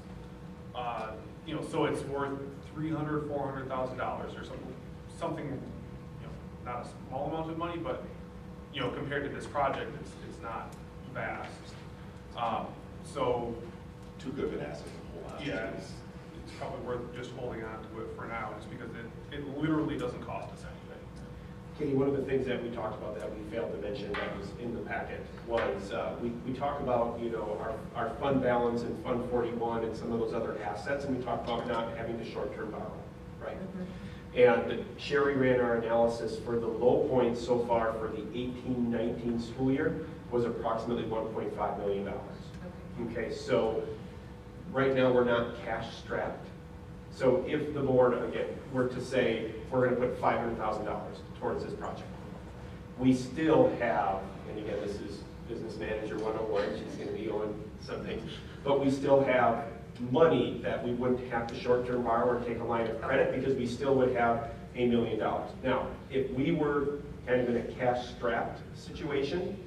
So it's worth $300,000, $400,000 or something, not a small amount of money, but compared to this project, it's not vast. So too good of an asset to hold on to. Yeah, it's probably worth just holding on to it for now, just because it literally doesn't cost us anything. Katie, one of the things that we talked about that we failed to mention that was in the packet was we talked about our fund balance and Fund 41 and some of those other assets, and we talked about not having to short-term borrow, right? And Sherry ran our analysis for the low point so far for the 18-19 school year was approximately $1.5 million. Okay, so right now we're not cash strapped. So if the board, again, were to say we're going to put $500,000 towards this project, we still have, and again, this is Business Manager 101, she's going to be on something. But we still have money that we wouldn't have to short-term borrow or take a line of credit because we still would have $1 million. Now, if we were kind of in a cash-strapped situation,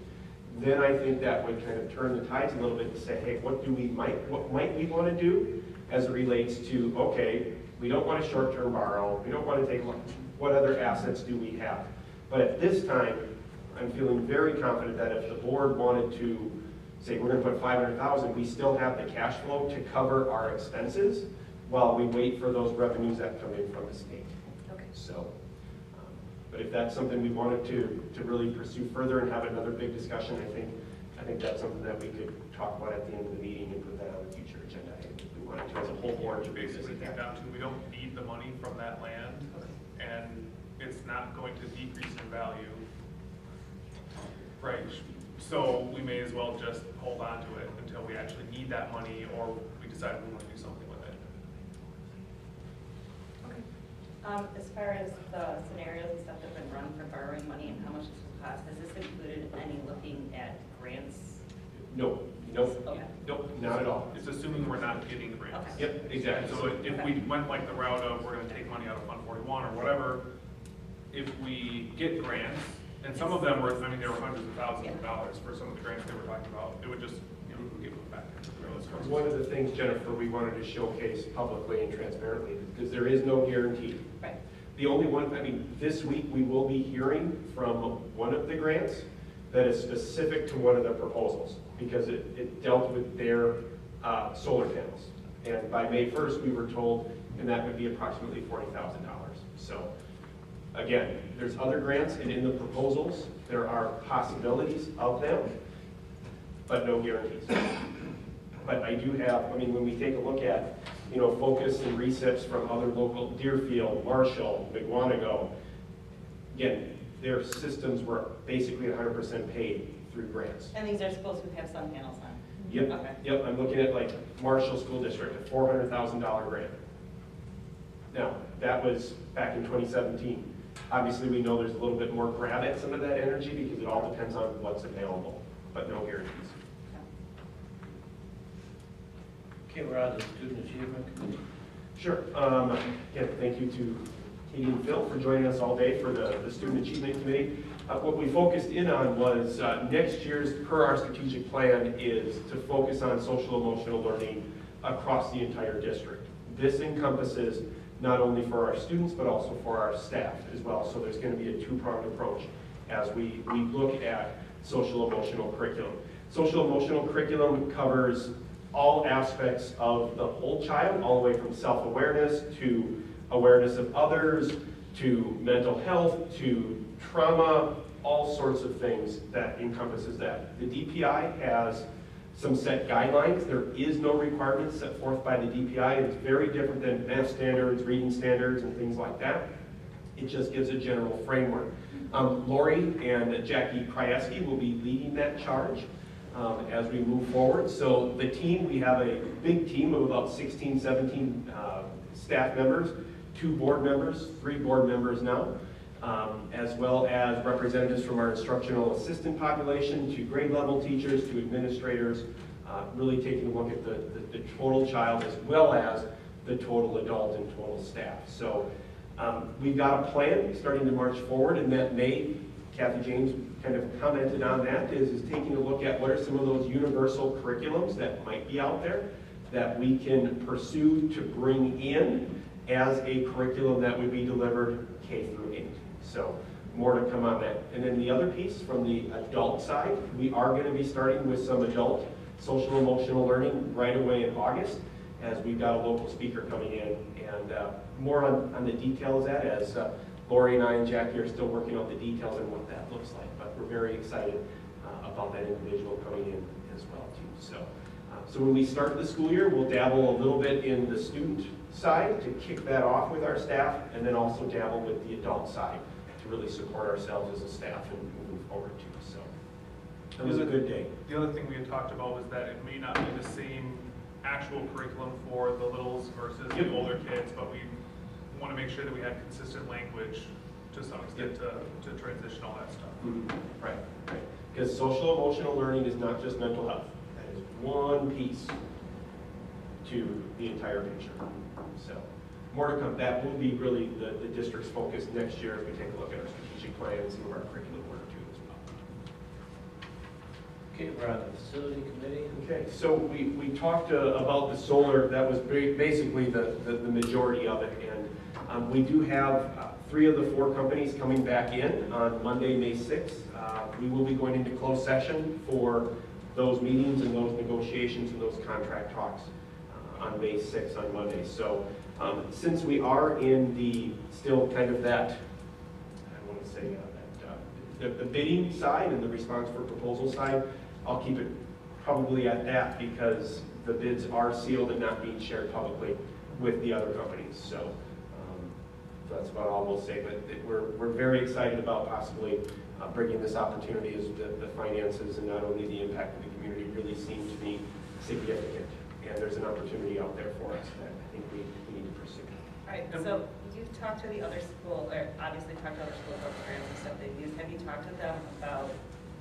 then I think that would kind of turn the tides a little bit and say, hey, what might we want to do as it relates to, okay, we don't want to short-term borrow, we don't want to take, what other assets do we have? But at this time, I'm feeling very confident that if the board wanted to say we're going to put $500,000, we still have the cash flow to cover our expenses while we wait for those revenues that come in from the state. Okay. So, but if that's something we wanted to really pursue further and have another big discussion, I think that's something that we could talk about at the end of the meeting and put that on the future agenda. If we wanted to, as a whole board, to Basically, revisit came that. down to we don't need the money from that land, and it's not going to decrease in value. Right. So we may as well just hold on to it until we actually need that money, or we decide we want to do something with it. As far as the scenarios and stuff that have been run for borrowing money and how much this will cost, has this included any looking at grants? Nope, Okay. nope, not at all. It's assuming we're not getting the grants. Okay. Yep, exactly. So if we went like the route of we're going to take money out of Fund 41 or whatever, if we get grants, and some of them were, I mean, there were hundreds of thousands of dollars for some of the grants they were talking about, it would just, you know, give them back into the real estate. One of the things, Jennifer, we wanted to showcase publicly and transparently, because there is no guarantee. Right. The only one, I mean, this week we will be hearing from one of the grants that is specific to one of the proposals, because it dealt with their solar panels. And by May 1st, we were told, and that would be approximately $40,000. So, again, there's other grants, and in the proposals, there are possibilities of them, but no guarantees. But I do have, I mean, when we take a look at, you know, focus and recips from other local, Deerfield, Marshall, McWanago, again, their systems were basically 100% paid through grants. And these are supposed to have sun panels on? Yep, Okay. yep, I'm looking at like Marshall School District, a $400,000 grant. Now, that was back in 2017. Obviously, we know there's a little bit more grab at some of that energy because it all depends on what's available, but no guarantees. Okay, we're on the Student Achievement Committee. Sure. Again, thank you to Katie and Phil for joining us all day for the Student Achievement Committee. What we focused in on was next year's, per our strategic plan, is to focus on social emotional learning across the entire district. This encompasses not only for our students, but also for our staff as well. So there's going to be a two-pronged approach as we look at social emotional curriculum. Social emotional curriculum covers all aspects of the whole child, all the way from self-awareness to awareness of others, to mental health, to trauma, all sorts of things that encompasses that. The DPI has some set guidelines. There is no requirements set forth by the DPI. It's very different than math standards, reading standards, and things like that. It just gives a general framework. Lori and Jackie Krajewski will be leading that charge as we move forward. So the team, we have a big team of about 16, 17 staff members, 2 board members, 3 board members now, as well as representatives from our instructional assistant population, to grade level teachers, to administrators, really taking a look at the total child as well as the total adult and total staff. So we've got a plan starting to march forward, and that May, Kathy James kind of commented on that, is taking a look at what are some of those universal curriculums that might be out there that we can pursue to bring in as a curriculum that would be delivered K through 8. So more to come on that. And then the other piece from the adult side, we are going to be starting with some adult social emotional learning right away in August, as we've got a local speaker coming in, and more on the details of that as Lori and I and Jackie are still working out the details and what that looks like, but we're very excited about that individual coming in as well too. So when we start the school year, we'll dabble a little bit in the student side to kick that off with our staff, and then also dabble with the adult side to really support ourselves as a staff and moving forward too. So it was a good day. The other thing we had talked about was that it may not be the same actual curriculum for the littles versus the older kids, but we want to make sure that we have consistent language to some extent to transition all that stuff. Right, right. Because social emotional learning is not just mental health. That is one piece to the entire picture. So more to come. That will be really the district's focus next year as we take a look at our strategic plan and some of our curriculum work too as well. Okay, we're on the facility committee. Okay, so we talked about the solar. That was basically the majority of it. And we do have 3 of the 4 companies coming back in on Monday, May 6th. We will be going into closed session for those meetings and those negotiations and those contract talks on May 6th on Monday. So since we are in the still kind of that, I want to say the bidding side and the response for proposal side, I'll keep it probably at that because the bids are sealed and not being shared publicly with the other companies. So that's about all we'll say. But we're very excited about possibly bringing this opportunity as the finances and not only the impact of the community really seem to be significant. And there's an opportunity out there for us that I think we need to pursue. All right, so you've talked to the other school, or obviously talked to other school programs and stuff they've used. Have you talked to them about,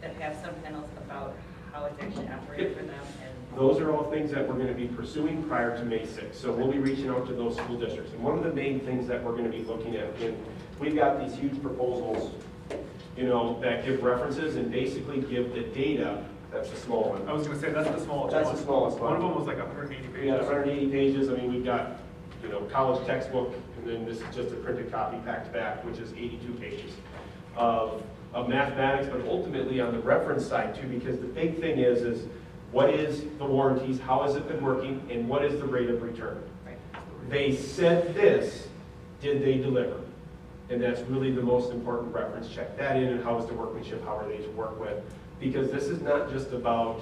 that have some panels about how it's actually operated for them? And those are all things that we're going to be pursuing prior to May 6th. So we'll be reaching out to those school districts. And one of the main things that we're going to be looking at, and we've got these huge proposals, you know, that give references and basically give the data. That's the small one. I was going to say, that's the smallest one. That's the smallest one. One of them was like 180 pages. We got 180 pages. I mean, we've got, you know, college textbook, and then this is just a printed copy packed back, which is 82 pages of mathematics, but ultimately on the reference side too, because the big thing is what is the warranties, how has it been working, and what is the rate of return? Right. They said this, did they deliver? And that's really the most important reference. Check that in, and how is the workmanship, how are they to work with? Because this is not just about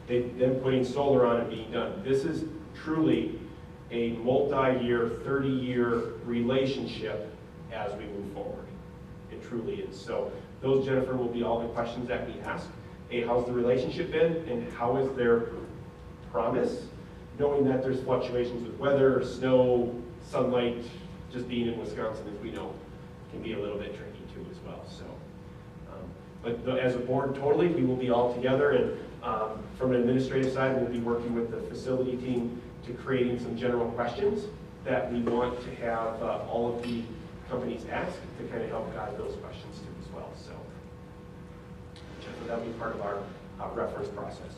them putting solar on and being done. This is truly a multi-year, 30-year relationship as we move forward. It truly is. So those, Jennifer, will be all the questions that we ask. A, how's the relationship been, and how is their promise, knowing that there's fluctuations with weather, snow, sunlight, just being in Wisconsin, as we know, can be a little bit tricky too as well. So, but as a board, totally, we will be all together, and from an administrative side, we'll be working with the facility team to creating some general questions that we want to have all of the companies ask to kind of help guide those questions too as well. So that'll be part of our reference process.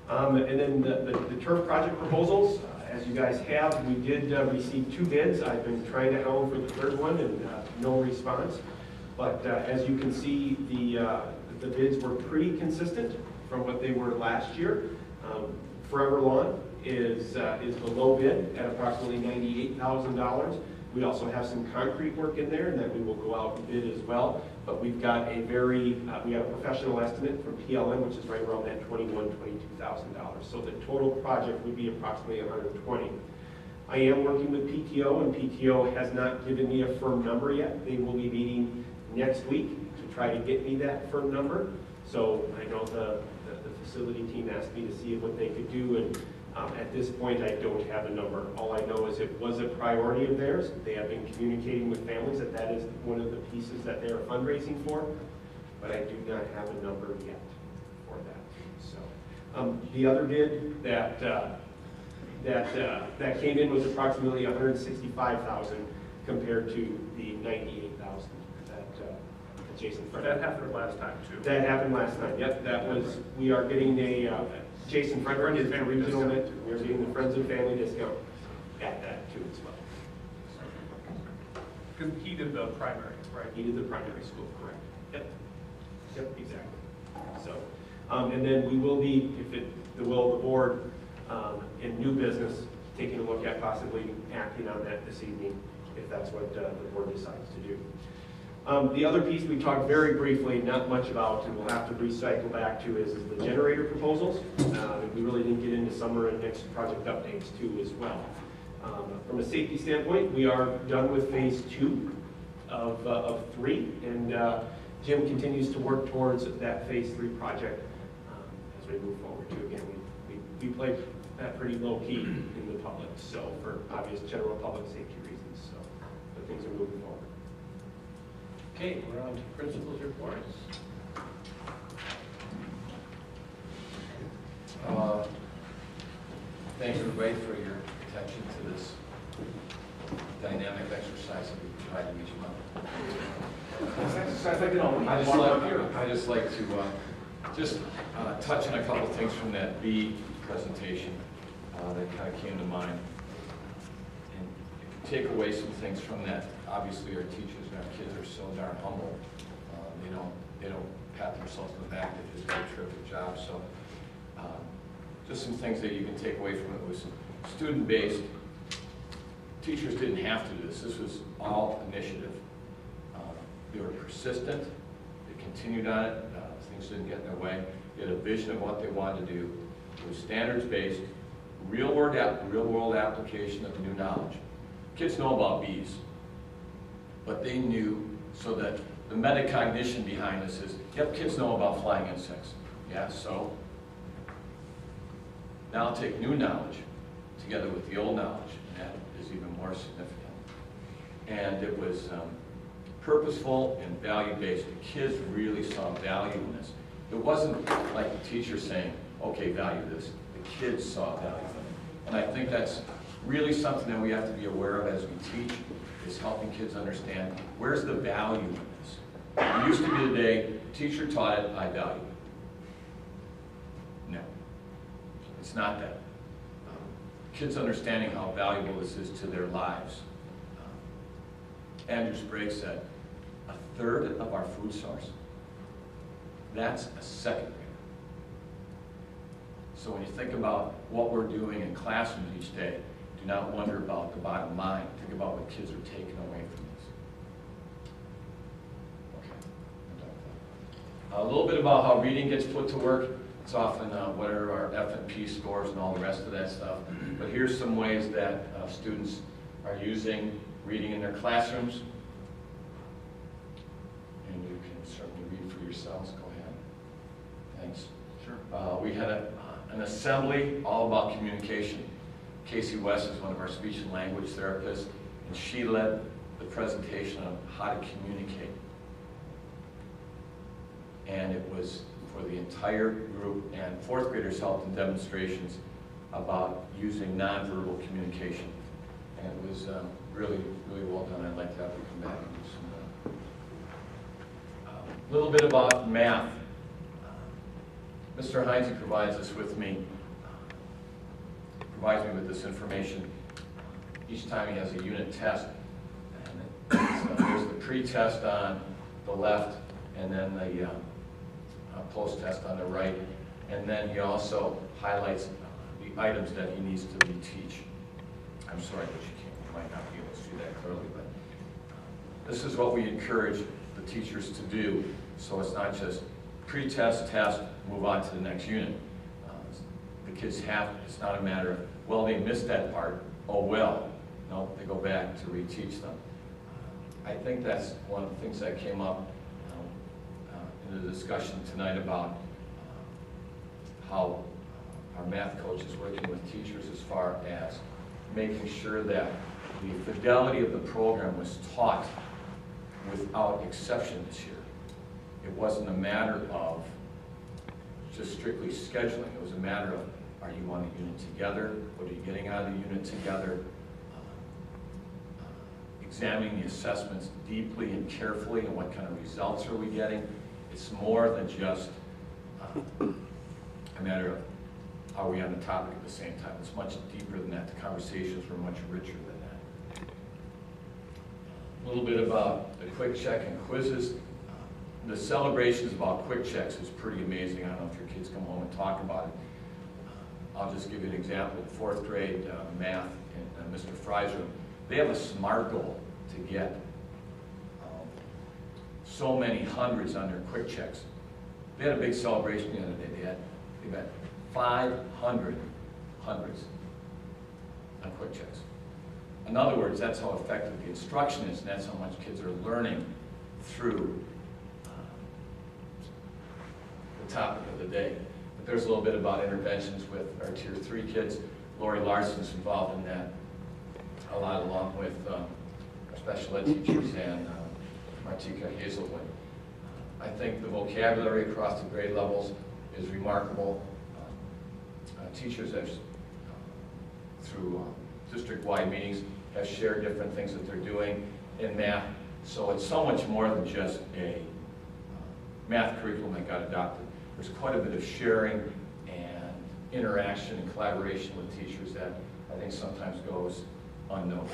And then the turf project proposals, as you guys have, we did receive 2 bids. I've been trying to hound for the 3rd one and no response. But as you can see, the bids were pretty consistent from what they were last year. Forever Lawn is the low bid at approximately $98,000. We also have some concrete work in there, and that we will go out and bid as well. But we've got a we have a professional estimate from PLM, which is right around that $22,000. So the total project would be approximately $120,000. I am working with PTO, and PTO has not given me a firm number yet. They will be meeting next week to try to get me that firm number. So I know the facility team asked me to see what they could do, and at this point I don't have a number. All I know is it was a priority of theirs. They have been communicating with families that is one of the pieces that they are fundraising for, but I do not have a number yet for that. So the other bid that came in was approximately $165,000 compared to the $98,000 that Jason. That happened last time too. That happened last time. Yep, that was. We are getting a Jason Frederick is the regional. We're getting the Friends and Family discount at that too as well. Because he did the primary, right? He did the primary school, correct? Yep. Yep, exactly. So, and then we will be, if the will of the board, in new business, taking a look at possibly acting on that this evening, if that's what the board decides to do. The other piece we talked very briefly, not much about, and we'll have to recycle back to, is the generator proposals. We really didn't get into summer and next project updates too as well. From a safety standpoint, we are done with phase 2 of 3, and Jim continues to work towards that phase 3 project as we move forward too. Again, we play that pretty low key in the public, so for obvious general public safety reasons. So, but things are moving forward. Okay, we're on to principal's reports. Thanks everybody for your attention to this dynamic exercise that we try to each month. I just like to touch on a couple of things from that B presentation that kind of came to mind. And if you take away some things from that, obviously our teachers and our kids are so darn humble. They don't pat themselves on the back, they just do a terrific job. So just some things that you can take away from it was student-based. Teachers didn't have to do this. This was all initiative. They were persistent. They continued on it. Things didn't get in their way. They had a vision of what they wanted to do. It was standards-based, real-world application of new knowledge. Kids know about bees, but they knew, so that the metacognition behind this is, yep, kids know about flying insects. Yeah, so now I'll take new knowledge together with the old knowledge, and that is even more significant. And it was purposeful and value-based. The kids really saw value in this. It wasn't like the teacher saying, okay, value this. The kids saw value in it. And I think that's really something that we have to be aware of as we teach, is helping kids understand where's the value in this. It used to be the day, teacher taught it, I value it. No, it's not that. Kids understanding how valuable this is to their lives. Andrew Sprague said, 1/3 of our food source, that's a second grader. So when you think about what we're doing in classrooms each day, do not wonder about the bottom line. Think about what kids are taking away from this. Okay. A little bit about how reading gets put to work. It's often what are our F&P scores and all the rest of that stuff. But here's some ways that students are using reading in their classrooms. And you can certainly read for yourselves. Go ahead. Thanks. Sure. We had an assembly all about communication. Casey West is one of our speech and language therapists, and she led the presentation on how to communicate. And it was for the entire group, and fourth graders helped in demonstrations about using nonverbal communication. And it was really, really well done. I'd like to have you come back and do some more. A little bit about math. Mr. Heinze provides me with this information each time he has a unit test. And there's the pre-test on the left, and then the post-test on the right. And then he also highlights the items that he needs to reteach. I'm sorry that you might not be able to see that clearly, but this is what we encourage the teachers to do. So it's not just pre-test, test, move on to the next unit. The kids it's not a matter of, well, they missed that part, oh well. No, they go back to reteach them. I think that's one of the things that came up in the discussion tonight about how our math coach is working with teachers as far as making sure that the fidelity of the program was taught without exception this year. It wasn't a matter of just strictly scheduling. It was a matter of, are you on a unit together? What are you getting out of the unit together? Examining the assessments deeply and carefully, and what kind of results are we getting? It's more than just a matter of, are we on the topic at the same time? It's much deeper than that. The conversations were much richer than that. A little bit about the quick check and quizzes. The celebrations about quick checks is pretty amazing. I don't know if your kids come home and talk about it. I'll just give you an example. Fourth grade math in Mr. Fry's room, they have a SMART goal to get so many hundreds on their quick checks. They had a big celebration the other day. They had 500 hundreds on quick checks. In other words, that's how effective the instruction is, and that's how much kids are learning through the topic of the day. But there's a little bit about interventions with our Tier 3 kids. Lori Larson's involved in that a lot, along with our special ed teachers and Martika Hazelwood. I think the vocabulary across the grade levels is remarkable. Teachers have, through district-wide meetings, have shared different things that they're doing in math. So it's so much more than just a math curriculum that got adopted. There's quite a bit of sharing and interaction and collaboration with teachers that I think sometimes goes unnoticed.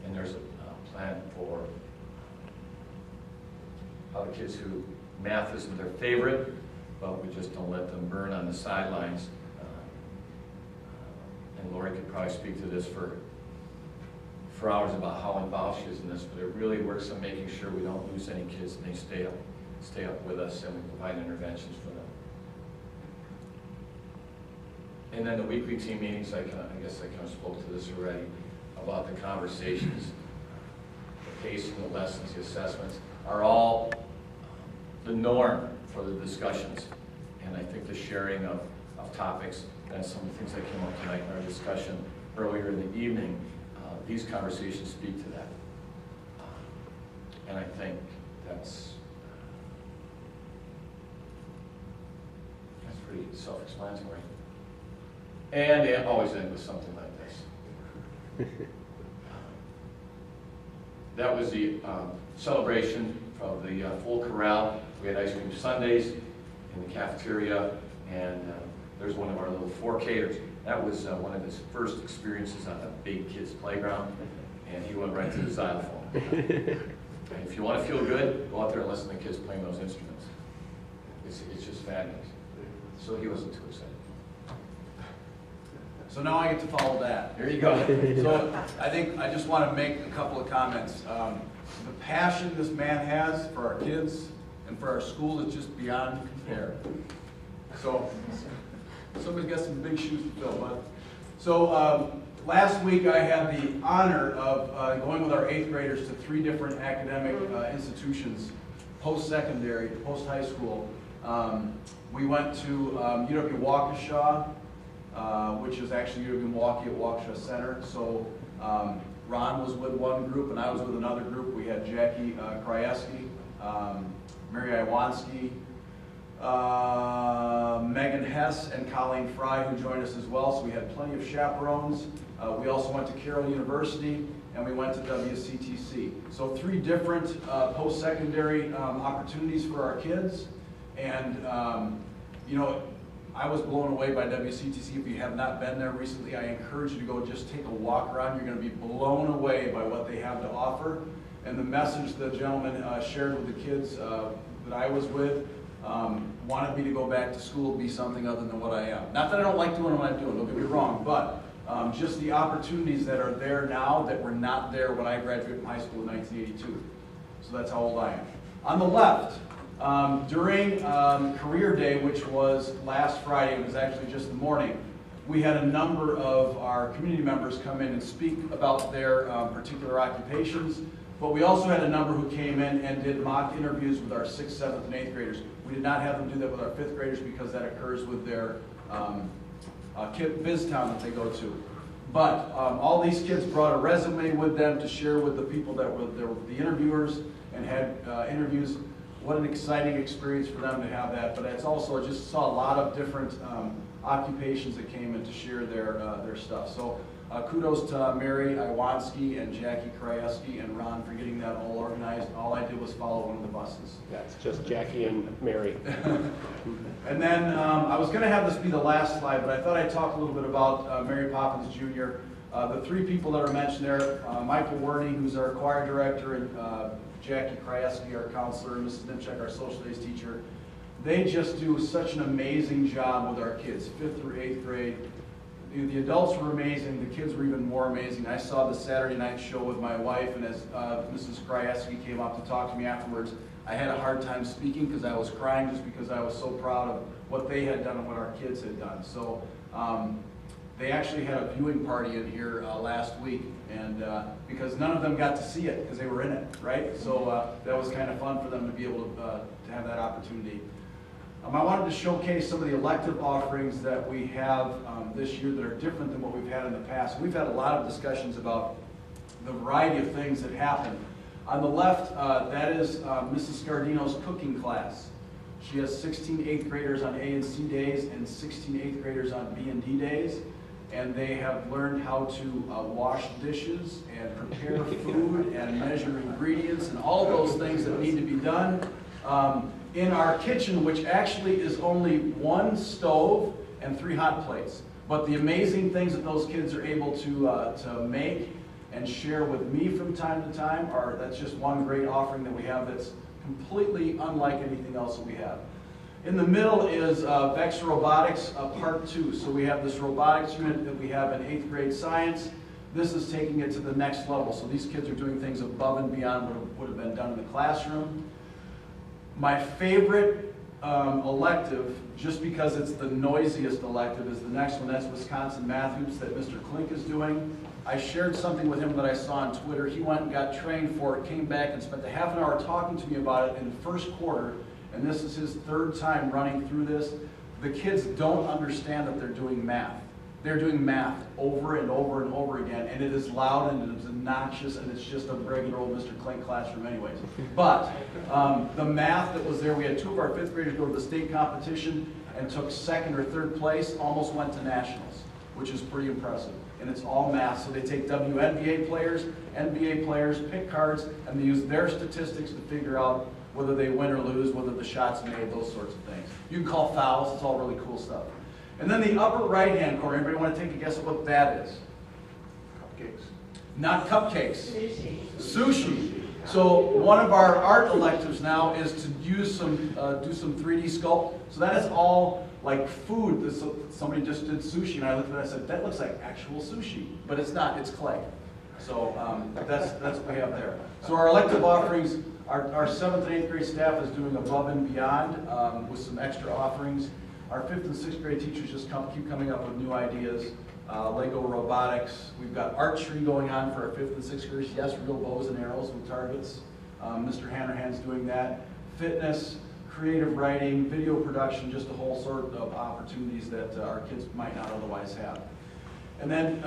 And there's a plan for how the kids who math isn't their favorite, but we just don't let them burn on the sidelines. And Lori could probably speak to this for hours about how involved she is in this, but it really works on making sure we don't lose any kids and they stay up with us and we provide interventions for them. And then the weekly team meetings, I guess I kind of spoke to this already, about the conversations, the pacing, the lessons, the assessments, are all the norm for the discussions. And I think the sharing of topics, and some of the things that came up tonight in our discussion earlier in the evening, these conversations speak to that. And I think that's pretty self-explanatory. And they always end with something like this. That was the celebration of the full corral. We had ice cream sundaes in the cafeteria, and there's one of our little 4K'ers. That was one of his first experiences on a big kid's playground, and he went right to the xylophone. And if you want to feel good, go out there and listen to kids playing those instruments. It's just fabulous. So he wasn't too excited. So now I get to follow that. There you go. So I think I just want to make a couple of comments. The passion this man has for our kids and for our school is just beyond compare. So somebody's got some big shoes to fill, bud. So last week I had the honor of going with our 8th graders to 3 different academic institutions, post-secondary, post-high school. We went to UW Waukesha, which is actually UW-Milwaukee at Waukesha Center. So Ron was with one group and I was with another group. We had Jackie Krajewski, Mary Iwanski, Megan Hess, and Colleen Fry, who joined us as well. So we had plenty of chaperones. We also went to Carroll University and we went to WCTC. So 3 different post-secondary opportunities for our kids. And you know, I was blown away by WCTC. If you have not been there recently, I encourage you to go just take a walk around. You're going to be blown away by what they have to offer. And the message the gentleman shared with the kids that I was with wanted me to go back to school, be something other than what I am. Not that I don't like doing what I'm doing, don't get me wrong, but just the opportunities that are there now that were not there when I graduated from high school in 1982. So that's how old I am. On the left, during Career Day, which was last Friday, it was actually just the morning, we had a number of our community members come in and speak about their particular occupations, but we also had a number who came in and did mock interviews with our 6th, 7th, and 8th graders. We did not have them do that with our 5th graders because that occurs with their Viz Town that they go to. But all these kids brought a resume with them to share with the people that were the interviewers and had interviews. What an exciting experience for them to have that. But it's also, I just saw a lot of different occupations that came in to share their stuff. So kudos to Mary Iwanski and Jackie Krajewski and Ron for getting that all organized. All I did was follow one of the buses. That's just Jackie and Mary. And then I was going to have this be the last slide, but I thought I'd talk a little bit about Mary Poppins Jr. The 3 people that are mentioned there, Michael Werney, who's our choir director, and Jackie Krajewski, our counselor, and Mrs. Nimchek, our social studies teacher. They just do such an amazing job with our kids, 5th through 8th grade. The adults were amazing, the kids were even more amazing. I saw the Saturday night show with my wife, and as Mrs. Krajewski came up to talk to me afterwards, I had a hard time speaking because I was crying just because I was so proud of what they had done and what our kids had done. So they actually had a viewing party in here last week, and because none of them got to see it because they were in it, right? So that was kind of fun for them to be able to have that opportunity. I wanted to showcase some of the elective offerings that we have this year that are different than what we've had in the past. We've had a lot of discussions about the variety of things that happen. On the left, that is Mrs. Scardino's cooking class. She has 16 8th graders on A and C days and 16 8th graders on B and D days. And they have learned how to wash dishes and prepare food and measure ingredients and all those things that need to be done in our kitchen, which actually is only 1 stove and 3 hot plates. But the amazing things that those kids are able to make and share with me from time to time that's just one great offering that we have that's completely unlike anything else that we have. In the middle is Vex Robotics Part 2. So we have this robotics unit that we have in 8th grade science. This is taking it to the next level. So these kids are doing things above and beyond what would have been done in the classroom. My favorite elective, just because it's the noisiest elective, is the next one. That's Wisconsin Math Hoops that Mr. Klink is doing. I shared something with him that I saw on Twitter. He went and got trained for it, came back and spent a half an hour talking to me about it in the first quarter. And this is his 3rd time running through this. The kids don't understand that they're doing math. They're doing math over and over and over again, and it is loud and it is obnoxious, and it's just a regular old Mr. Klink classroom anyways. But the math that was there, we had 2 of our 5th graders go to the state competition and took 2nd or 3rd place, almost went to nationals, which is pretty impressive. And it's all math. So they take WNBA players, NBA players, pick cards, and they use their statistics to figure out whether they win or lose, whether the shot's made, those sorts of things. You can call fouls, it's all really cool stuff. And then the upper right-hand corner, anybody want to take a guess at what that is? Cupcakes. Not cupcakes. Sushi. Sushi. So one of our art electives now is to use do some 3D sculpt. So that is all like food. Somebody just did sushi, and I looked at it and I said, that looks like actual sushi. But it's not, it's clay. So that's what we have there. So our elective offerings, our 7th and 8th grade staff is doing above and beyond with some extra offerings. Our 5th and 6th grade teachers just keep coming up with new ideas. Lego robotics. We've got archery going on for our 5th and 6th graders. Yes, real bows and arrows with targets. Mr. Hanrahan's doing that. Fitness, creative writing, video production, just a whole sort of opportunities that our kids might not otherwise have. And then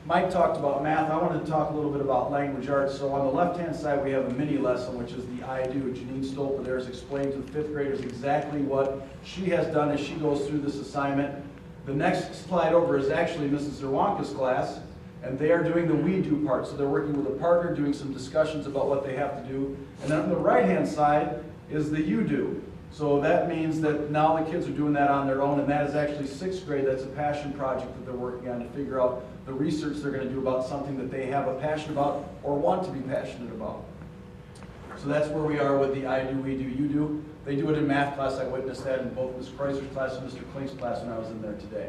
Mike talked about math. I wanted to talk a little bit about language arts. So on the left-hand side, we have a mini lesson, which is the I Do. Janine Stolpa there is explaining to the 5th graders exactly what she has done as she goes through this assignment. The next slide over is actually Mrs. Zerwanka's class, and they are doing the we do part. So they're working with a partner, doing some discussions about what they have to do. And then on the right-hand side is the you do. So that means that now the kids are doing that on their own, and that is actually 6th grade. That's a passion project that they're working on to figure out the research they're going to do about something that they have a passion about or want to be passionate about. So that's where we are with the I do, we do, you do. They do it in math class. I witnessed that in both Ms. Kreiser's class and Mr. Klink's class when I was in there today.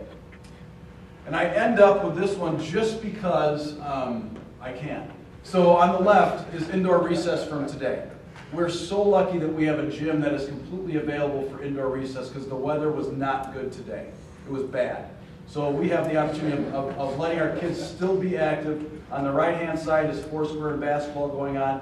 And I end up with this one just because I can. So on the left is indoor recess from today. We're so lucky that we have a gym that is completely available for indoor recess because the weather was not good today. It was bad. So we have the opportunity of letting our kids still be active. On the right-hand side is foursquare and basketball going on.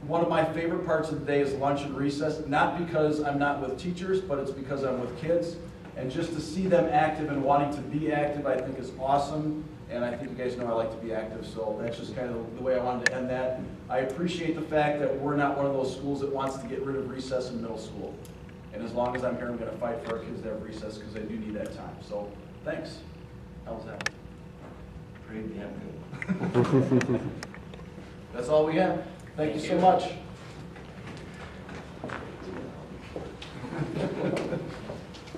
One of my favorite parts of the day is lunch and recess, not because I'm not with teachers, but it's because I'm with kids. And just to see them active and wanting to be active, I think is awesome. And I think you guys know I like to be active, so that's just kind of the way I wanted to end that. I appreciate the fact that we're not one of those schools that wants to get rid of recess in middle school. And as long as I'm here, I'm going to fight for our kids to have recess because they do need that time. So, thanks. How was that? Pretty damn good. That's all we have. Thank you so much.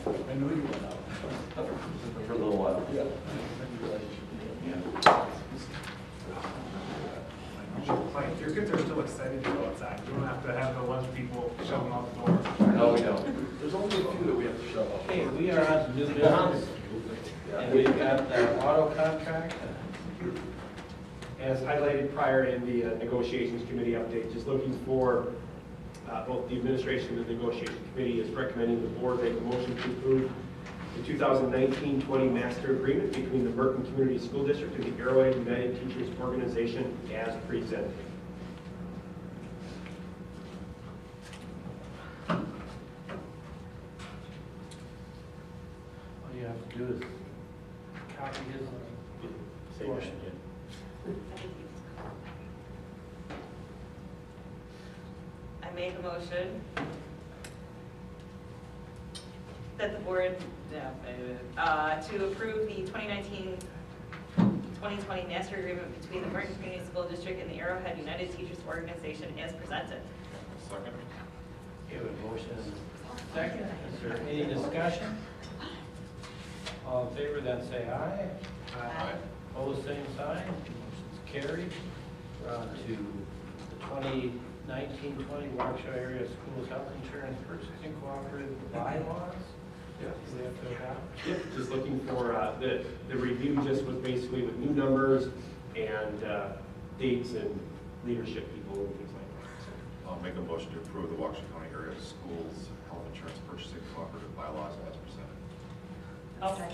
I knew you went out. For a little while. Yeah. Mike, your kids are still excited to go outside. You don't have to have the lunch people shove them out the door. No, we don't. There's only a few that we have to shove out. Okay, we are on new business. And we've got the auto contract. As highlighted prior in the negotiations committee update, just looking for both the administration and the negotiation committee is recommending the board make a motion to approve the 2019-20 master agreement between the Merton Community School District and the Arrowhead United Teachers Organization as presented. All you have to do is copy his motion. motion that the board, to approve the 2019-2020 master agreement between the Merton Community School District and the Arrowhead United Teachers Organization as presented. Second. Okay, we have a motion and a second. Is there any discussion? All in favor, then say aye. Aye. Opposed, same sign. Motion's carried. We're on to the 2019-20 Waukesha Area Schools Health Insurance Purchasing Cooperative bylaws. Yep. Do we have to adopt? Yep, just looking for, the review just was basically with new numbers and dates and leadership people and things like that. So, I'll make a motion to approve the Waukesha County Area Schools Health Insurance Purchasing Cooperative bylaws as presented. Okay.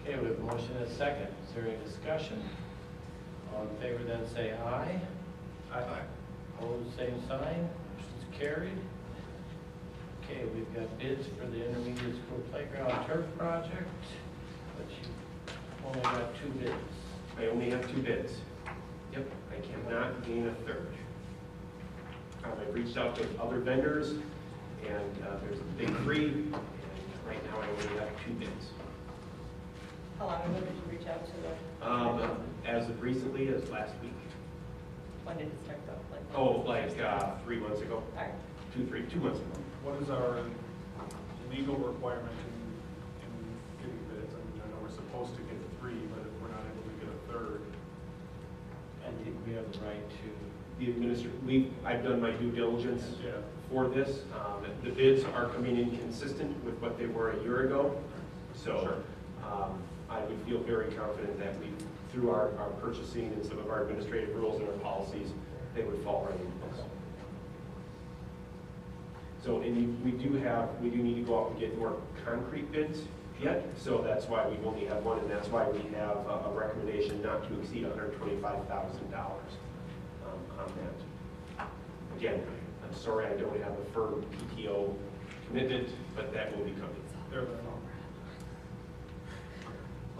Okay, we have a motion and a second. Is there any discussion? All in favor, then say aye. Aye. Opposed, same sign. Motion's carried. Okay, we've got bids for the intermediate school playground turf project, but you only got 2 bids. I only have 2 bids. Yep, I cannot gain a third. I've reached out to other vendors, and there's a big 3, and right now I only have 2 bids. How long ago did you reach out to them? As of recently as last week. When did it start though? Like, Oh, like 3 months ago. all right. 2 months ago. What is our legal requirement in getting bids? I mean, I know we're supposed to get 3, but if we're not able to get a third. I think we have the right to. I've done my due diligence Yeah. for this. The bids are coming in consistent with what they were a year ago. So I would feel very confident that through our purchasing and some of our administrative rules and our policies, they would fall right into place. So, and we do need to go out and get more concrete bids yet, so that's why we only have 1, and that's why we have a recommendation not to exceed $125,000 on that. Again, I'm sorry I don't have a firm PTO commitment, but that will be coming. There we go.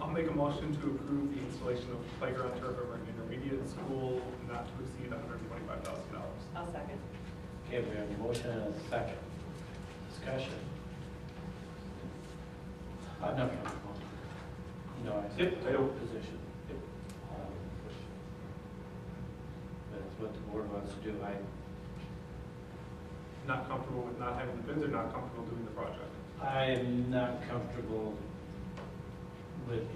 I'll make a motion to approve the installation of playground turf over an intermediate school not to exceed $125,000. I'll second. Okay, we have a motion and a second. Discussion. I'm not comfortable. No, I Yep, I don't. position. Yep. But it's what the board wants to do. Not comfortable with not having the bids or not comfortable doing the project? I'm not comfortable with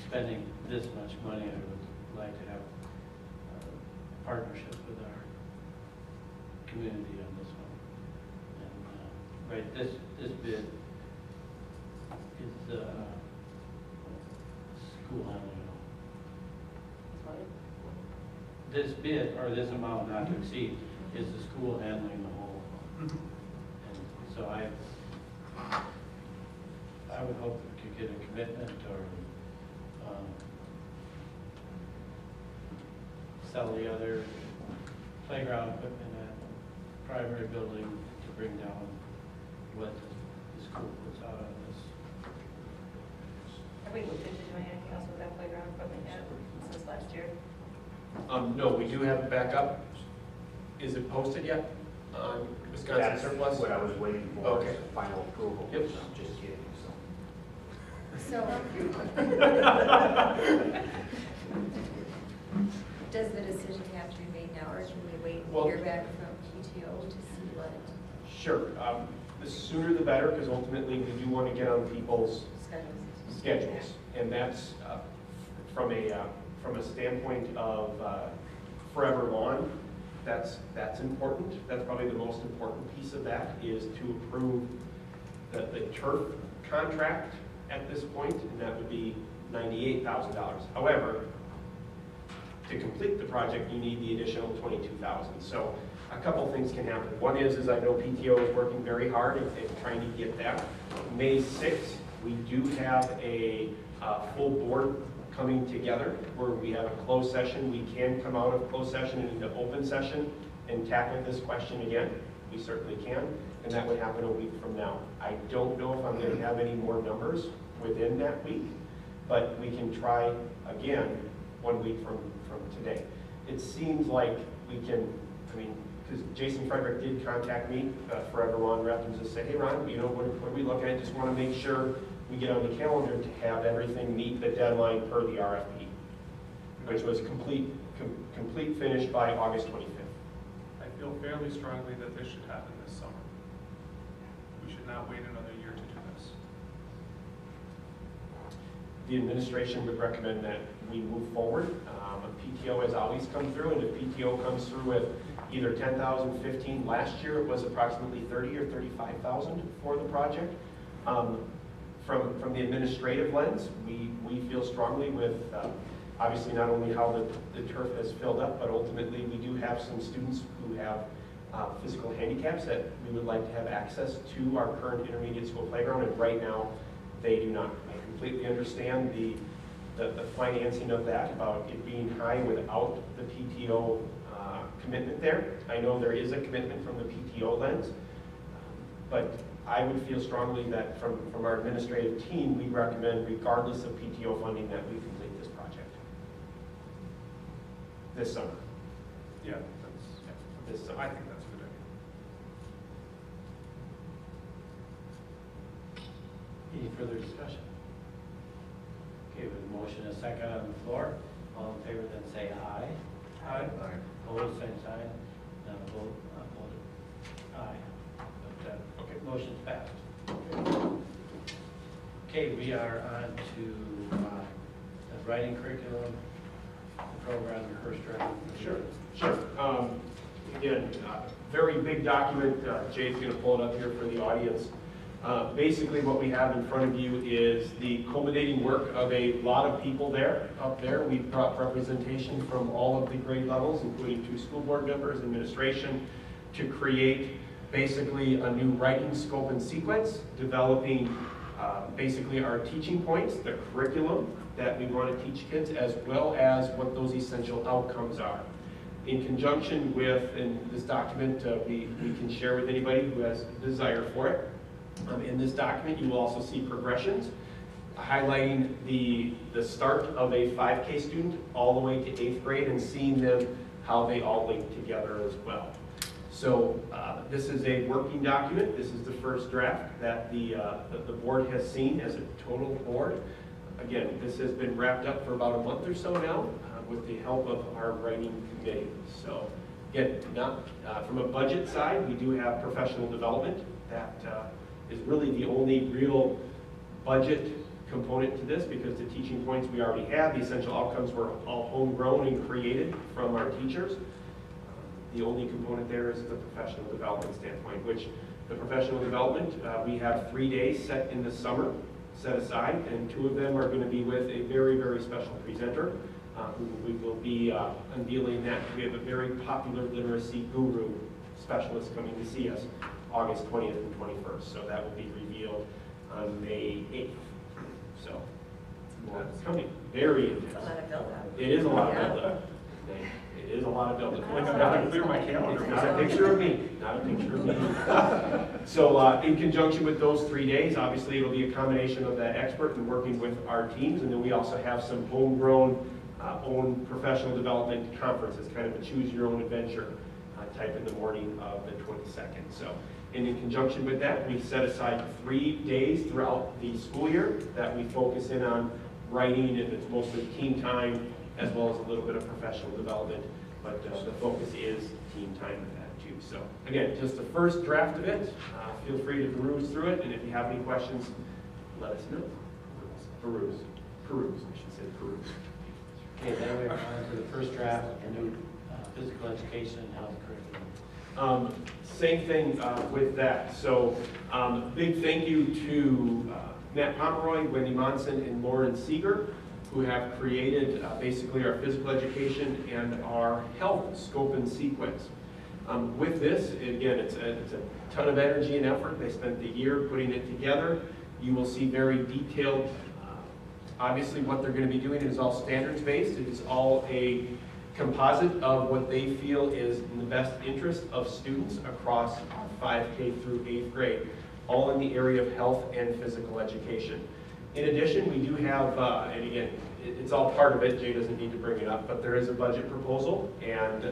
spending this much money. I would like to have partnership with our community on this one. And right, this bid is school handling. This bid, or this amount not to exceed, is the school handling the whole. And so I would hope we could get a commitment or sell the other playground equipment at the primary building to bring down what the school puts out on this. Have we looked into doing anything else with that playground equipment yet since last year? No, we do have backup. Is it posted yet on Wisconsin That's Surplus? what I was waiting for, Okay. final approval. Yep. I'm just kidding, So, does the decision have to be made now, or can we wait and hear back from PTO to see what Sure. The sooner the better, because ultimately we do want to get on people's schedules. And that's from a standpoint of forever lawn, that's important. That's probably the most important piece of that, is to approve the turf contract at this point, and that would be $98,000. However, to complete the project, you need the additional $22,000. So a couple things can happen. One is I know PTO is working very hard in trying to get that. May 6th, we do have a full board coming together where we have a closed session. We can come out of closed session and into open session and tackle this question again. We certainly can, and that would happen a week from now. I don't know if I'm going to have any more numbers within that week, but we can try again 1 week from today. it seems like we can, I mean, because Jason Frederick did contact me, Forever Lawn Rep, and just say, hey Ron, you know, what are we looking at? Just want to make sure we get on the calendar to have everything meet the deadline per the RFP, which was complete finish by August 25th. I feel fairly strongly that this should happen this summer. We should not wait another year to do this. The administration would recommend that we move forward. PTO has always come through, and if PTO comes through with either 10,000, 15, last year it was approximately 30 or 35,000 for the project. From the administrative lens, we feel strongly with obviously not only how the turf has filled up, but ultimately we do have some students who have physical handicaps that we would like to have access to our current intermediate school playground, and right now they do not. I completely understand the financing of that, about it being high without the PTO commitment there. I know there is a commitment from the PTO lens, but I would feel strongly that from our administrative team, we recommend, regardless of PTO funding, that we complete this project this summer. Yeah, This summer. I think that's a good idea. Any further discussion? Okay, with a motion and a second on the floor, all in favor then say aye. Aye. Opposed, same sign. None voted. Aye. But, okay, motion's passed. Okay, we are on to the writing curriculum, the program, the first draft. Sure. Again, very big document. Jay's going to pull it up here for the audience. Basically what we have in front of you is the culminating work of a lot of people up there. We've brought representation from all of the grade levels, including 2 school board members, administration, to create basically a new writing scope and sequence, developing basically our teaching points, the curriculum that we want to teach kids, as well as what those essential outcomes are. In conjunction with, in this document, we can share with anybody who has a desire for it. In this document, you will also see progressions highlighting the start of a 5K student all the way to 8th grade and seeing them, how they all link together as well. So this is a working document. This is the first draft that the board has seen as a total board. Again, this has been wrapped up for about a month or so now with the help of our writing committee. So again, from a budget side, we do have professional development that is really the only real budget component to this, because the teaching points we already have, the essential outcomes were all homegrown and created from our teachers. The only component there is the professional development standpoint, which the professional development, we have 3 days set in the summer, set aside, and 2 of them are going to be with a very, very special presenter who we will be unveiling that. We have a very popular literacy guru specialist coming to see us August 20th and 21st, so that will be revealed on May 8th. So, it's coming very intense. It's a lot of build-up. It is a lot of build-up. It is a lot of build-up. Like I've got to clear my calendar. Not a picture of me, not a picture of me. So in conjunction with those 3 days, obviously it'll be a combination of that expert and working with our teams, and then we also have some homegrown, own professional development conferences, kind of a choose your own adventure type in the morning of the 22nd. So, and in conjunction with that, we set aside 3 days throughout the school year that we focus in on writing, and it's mostly team time as well as a little bit of professional development, but the focus is team time with that too. So again, just the first draft of it. Feel free to peruse through it, and if you have any questions, let us know. Peruse, I should say peruse. Okay, then we're on to the first draft of the new physical education and health curriculum. Same thing with that. So big thank you to Matt Pomeroy, Wendy Monson, and Lauren Seeger, who have created basically our physical education and our health scope and sequence. With this, again, it's a ton of energy and effort. They spent the year putting it together. You will see very detailed, obviously what they're going to be doing is all standards-based. It is all a composite of what they feel is in the best interest of students across 5K through 8th grade, all in the area of health and physical education. In addition, we do have, and again, it's all part of it, Jay doesn't need to bring it up, but there is a budget proposal, and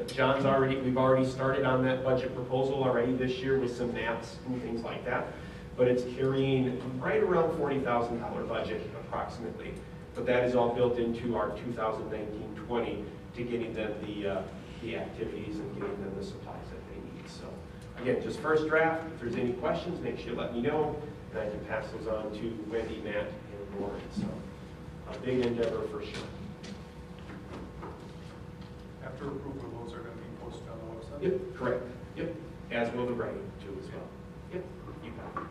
we've already started on that budget proposal already this year with some maps and things like that, but it's carrying right around $40,000 budget approximately, but that is all built into our 2019-20 to getting them the activities and getting them the supplies that they need. So again, just first draft. If there's any questions, make sure you let me know, and I can pass those on to Wendy, Matt, and Lauren. So a big endeavor for sure. After approval, those are going to be posted on the website? Yep, correct. Yep, as will the writing too as well. Yep, you got it.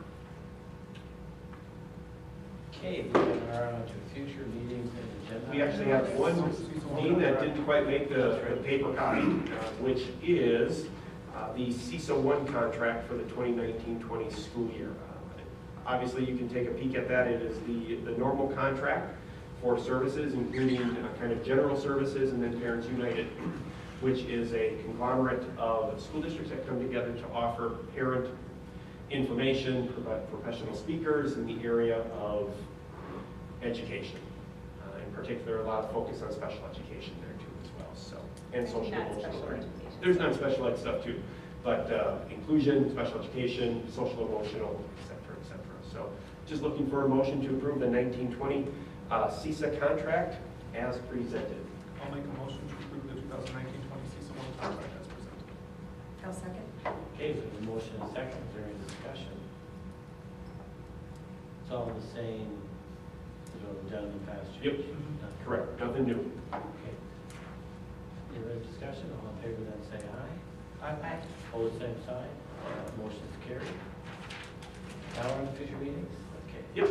Okay, moving on to future meetings and agenda. We actually have one meeting that didn't quite make the paper copy, which is the CISA 1 contract for the 2019-20 school year. Obviously, you can take a peek at that. It is the normal contract for services, including kind of general services and then Parents United, which is a conglomerate of school districts that come together to offer parent information, provide professional speakers in the area of education. In particular, a lot of focus on special education there too as well. So, and social emotional learning. There's non-special ed stuff too, but inclusion, special education, social emotional, et cetera, et cetera. So just looking for a motion to approve the 1920 CISA contract as presented. I'll make a motion to approve the 2019-20 CISA 1 contract as presented. I'll second. Okay, so the motion is second. Is there any discussion? It's all the same as what we've done in the past year. Yep, correct. Nothing new. Okay. Any other discussion? All in favor, then say aye. Aye. Hold the same sign. Motion is carried. Now we're on future meetings? Okay. Yep.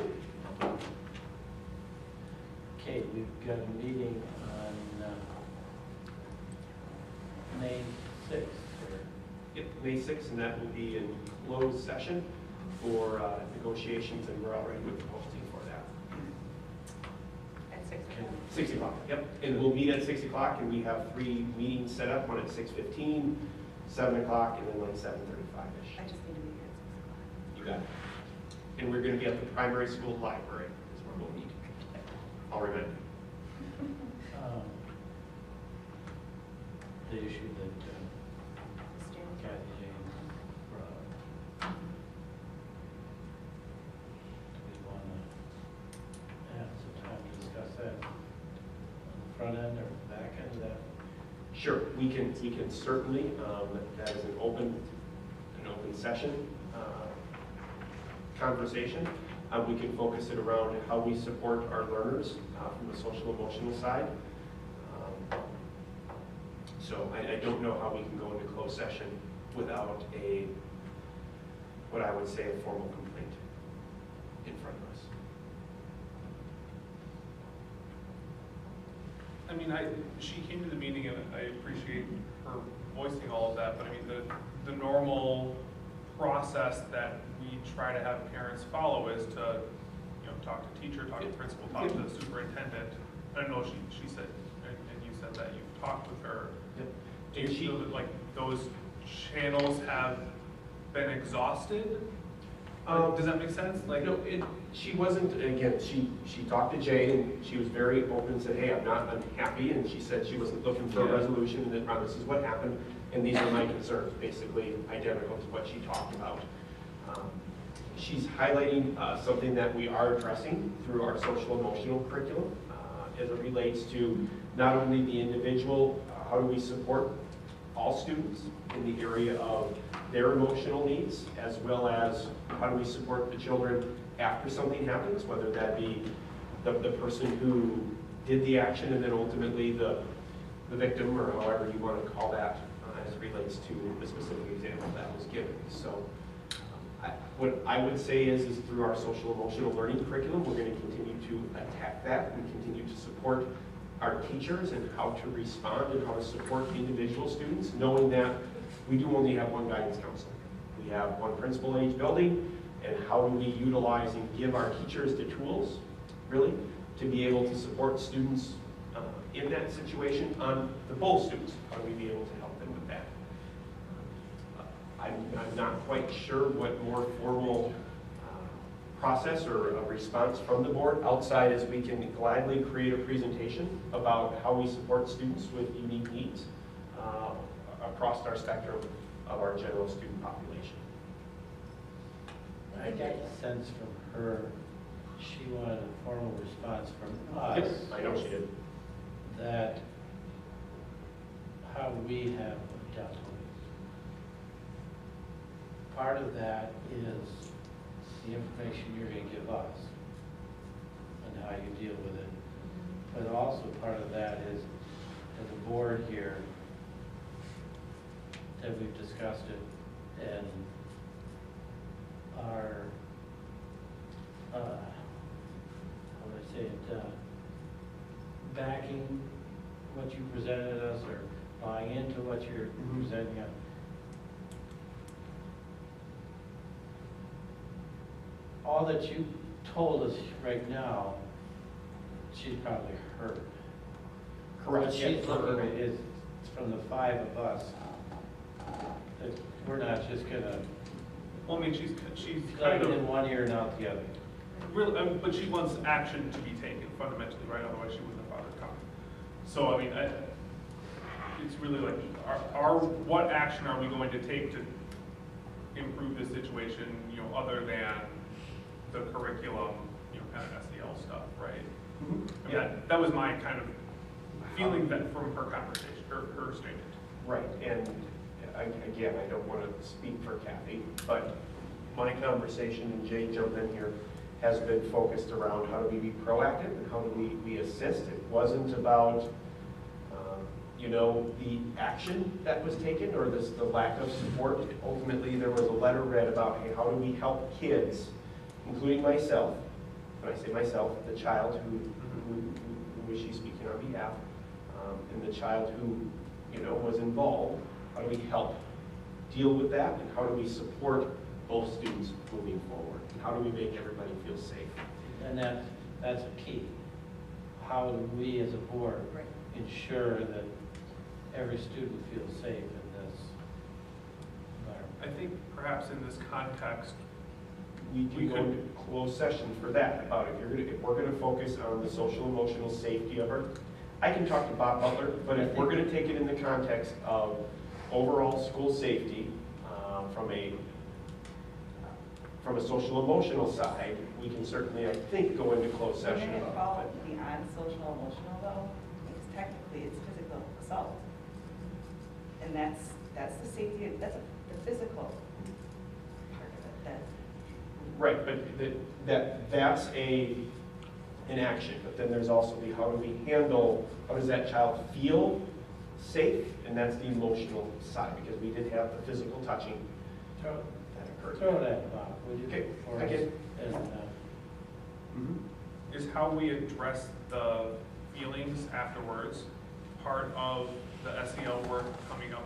Okay, we've got a meeting on May 6th. Yep, May 6th, and that will be in closed session for negotiations, and we're already with the posting for that. At 6 o'clock. 6 o'clock, yep. And we'll meet at 6 o'clock, and we have 3 meetings set up, one at 6:15, 7 o'clock, and then one at 7:35-ish. I just need to be here at 6 o'clock. You got it. And we're going to be at the primary school library is where we'll meet. I'll remember. The issue that Kathy James brought up. Do we want to have some time to discuss that on the front end or the back end of that? Sure, we can certainly. That is an open session conversation. We can focus it around how we support our learners from the social emotional side. So I don't know how we can go into closed session without what I would say a formal complaint in front of us. I mean, she came to the meeting, and I appreciate her voicing all of that, but I mean, the normal process that we try to have parents follow is to, talk to teacher, talk to principal, talk to the superintendent. I know she said, and you said that you've talked with her. Yep. Do you feel that like those channels have been exhausted? Does that make sense? Like, no, she wasn't. Again, she talked to Jay, and she was very open and said, "Hey, I'm not unhappy," and she said she wasn't looking for a resolution, and that this is what happened, and these are my concerns, basically identical to what she talked about. She's highlighting something that we are addressing through our social emotional curriculum as it relates to not only the individual, how do we support all students in the area of their emotional needs, as well as how do we support the children after something happens, whether that be the person who did the action and then ultimately the victim, or however you want to call that as it relates to the specific example that was given. So what I would say is through our social emotional learning curriculum, we're going to continue to attack that and continue to support our teachers and how to respond and how to support individual students, knowing that we do only have one guidance counselor. We have one principal in each building, and how do we utilize and give our teachers the tools, really, to be able to support students in that situation on the both students? How do we be able to help them with that? I'm not quite sure what more formal process or a response from the board. Outside is we can gladly create a presentation about how we support students with unique needs across our spectrum of our general student population. I get the sense from her, she wanted a formal response from us. Yes, I know she did. That how we have dealt with it. Part of that is the information you're going to give us and how you deal with it. But also part of that is, as a board here, that we've discussed it and our, how would I say it, backing what you presented us or buying into what you're presenting us. All that you told us right now, she's probably heard. Correct. What she's looking at is, from the five of us, that we're not just gonna Well, I mean, she's plug kind it in of, one ear and out the other. really, but she wants action to be taken fundamentally, right? Otherwise she wouldn't have bothered coming. So, I mean, it's really like, what action are we going to take to improve this situation, you know, other than the curriculum, you know, kind of SEL stuff, right? I mean, that was my kind of feeling that from her conversation, her statement. Right, and again, I don't want to speak for Kathy, but my conversation, and Jay jumped in here, has been focused around how do we be proactive and how do we assist. It wasn't about, you know, the action that was taken or the lack of support. Ultimately, there was a letter read about, hey, how do we help kids, including myself, when I say myself, the child who was she speaking on behalf, and the child who, you know, was involved. How do we help deal with that, and how do we support both students moving forward? And how do we make everybody feel safe? And that's a key. How do we as a board ensure that every student feels safe in this environment? I think perhaps in this context, We go into closed session for that, about if we're gonna focus on the social emotional safety of her. I can talk to Bob Butler, but if we're gonna take it in the context of overall school safety, from a social emotional side, we can certainly, I think, go into closed session When it about falls it. beyond social emotional though, it's technically, it's physical assault. And that's the safety, that's the physical part of it, that. Right, but that's an action, but then there's also the how do we handle, how does that child feel safe, and that's the emotional side, because we did have the physical touching that occurred. Throw that, Bob, would you? Okay, For I us? get it. And, is how we address the feelings afterwards part of the SEL work coming up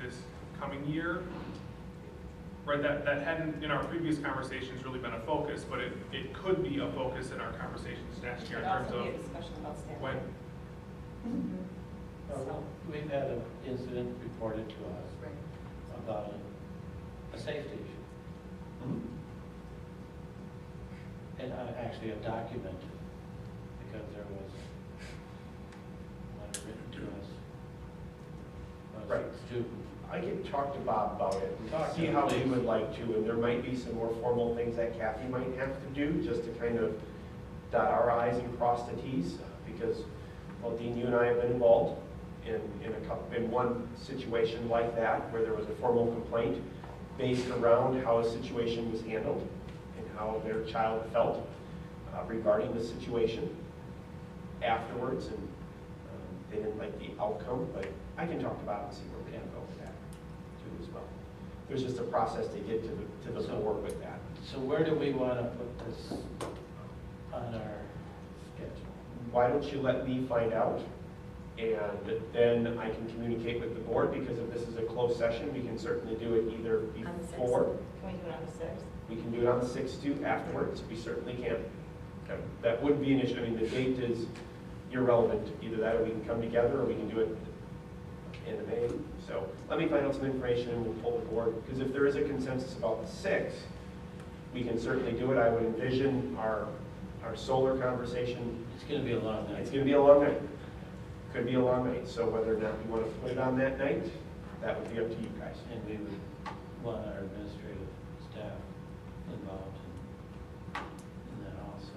this coming year? Right, that hadn't, in our previous conversations, really been a focus, but it could be a focus in our conversations next year in terms of It could also be a discussion about staff. when, we've had an incident reported to us about a safety issue. And actually a document, because there was a letter written to us by Right. a student. I can talk to Bob about it, Talk to see him, how he please. would like to, and there might be some more formal things that Kathy might have to do, just to kind of dot our i's and cross the t's, because, well, Dean, you and I have been involved in one situation like that, where there was a formal complaint based around how a situation was handled and how their child felt regarding the situation afterwards, and they didn't like the outcome, but I can talk to Bob and see where we can go with that too as well. There's just a process to get to the board with that. So where do we want to put this on our schedule? Why don't you let me find out, and then I can communicate with the board, because if this is a closed session, we can certainly do it either before. Can we do it on the 6th? We can do it on the 6th too, afterwards, we certainly can. Okay. That wouldn't be an issue. I mean, the date is irrelevant, either that or we can come together, or we can do it in May. So let me find out some information and we'll pull the board, because if there is a consensus about the 6th, we can certainly do it. I would envision our solar conversation. It's gonna be a long night. It's gonna be a long night. Could be a long night, so whether or not we want to put it on that night, that would be up to you guys. And we would want our administrative staff involved in that also,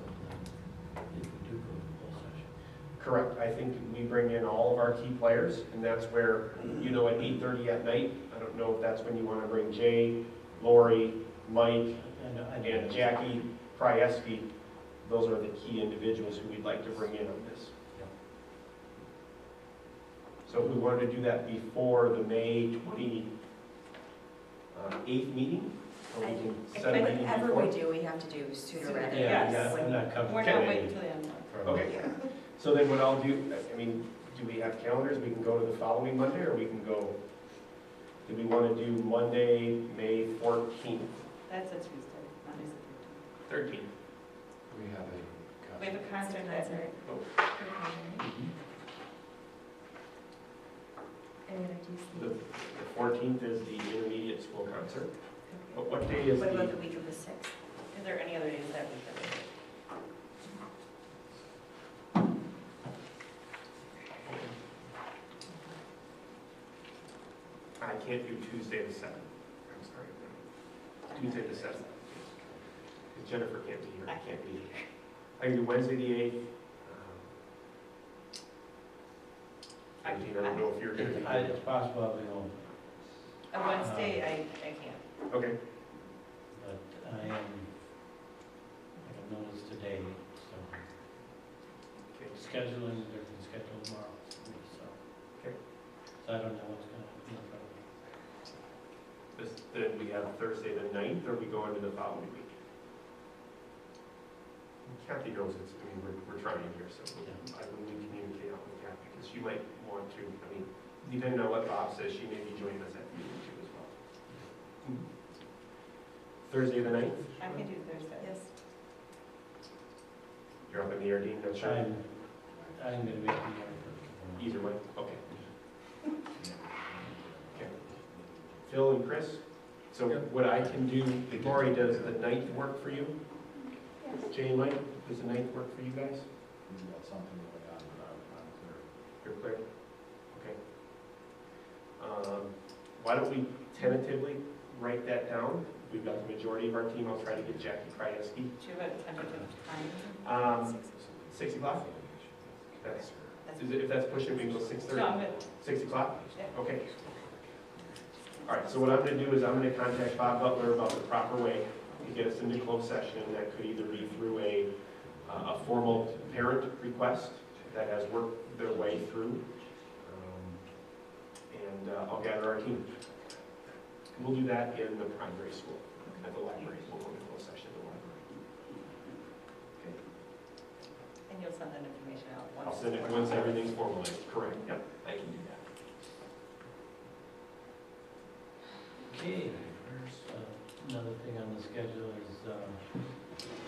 if we do go to closed session. Correct. I think we bring in all of our key players, and that's where, you know, at 8:30 at night, I don't know if that's when you want to bring Jay, Lori, Mike, and Jackie Krajewski. Those are the key individuals who we'd like to bring in on this. So if we wanted to do that before the May 28th meeting, or we can set a meeting Whatever before. we do, we have to do sooner rather than Yeah, I'm not comfortable. We're not waiting till the end. Okay, so then what I'll do, I mean, do we have calendars? We can go to the following Monday, or we can go, do we want to do Monday, May 14th? That's a Tuesday, Monday's the 13th. We have a. 13th. We have a concert that night. The 14th is the intermediate school concert. But what day is What about the? the week of the 6th? Is there any other days that week that we could? I can't do Tuesday the 7th. I'm sorry. Tuesday the 7th. Because Jennifer can't be here. I can't be here. I can do Wednesday the 8th. I don't know if you're going to be. It's possible I'll be home, A Wednesday, I can't. Okay. but I am, like I've noticed today, so. Scheduling, they're going to schedule tomorrow, so. Okay. So I don't know what's going to be in front of me. Then we have Thursday the 9th, or we go into the following week? Kathy knows it's, I mean, we're trying here, so I will need to communicate out with Kathy, because she might want to, I mean, depending on what Bob says, she may be joining us at the meeting too as well. Thursday the 9th? I can do Thursday. Yes. You're up in the air, Dean, not sure? I'm going to be at the Either way, okay. Okay. Phil and Kris, so what I can do, Lori, does the 9th work for you? Jay and Mike, does the 9th work for you guys? We've got something going on, but I'm clear. You're clear? Okay. Why don't we tentatively write that down? We've got the majority of our team. I'll try to get Jackie Krajewski. Do you have a tentative time? 6 o'clock? If that's pushing, we can go 6:30? No, I'm good. 6 o'clock? Yeah. Okay. All right, so what I'm going to do is I'm going to contact Bob Butler about the proper way to get us into closed session. That could either be through a formal parent request that has worked their way through, and I'll gather our team. We'll do that in the primary school, at the library. We'll go into closed session at the library. Okay. And you'll send that information out once? I'll send it once everything's formalized. Correct. Yep, I can do that. Okay, another thing on the schedule is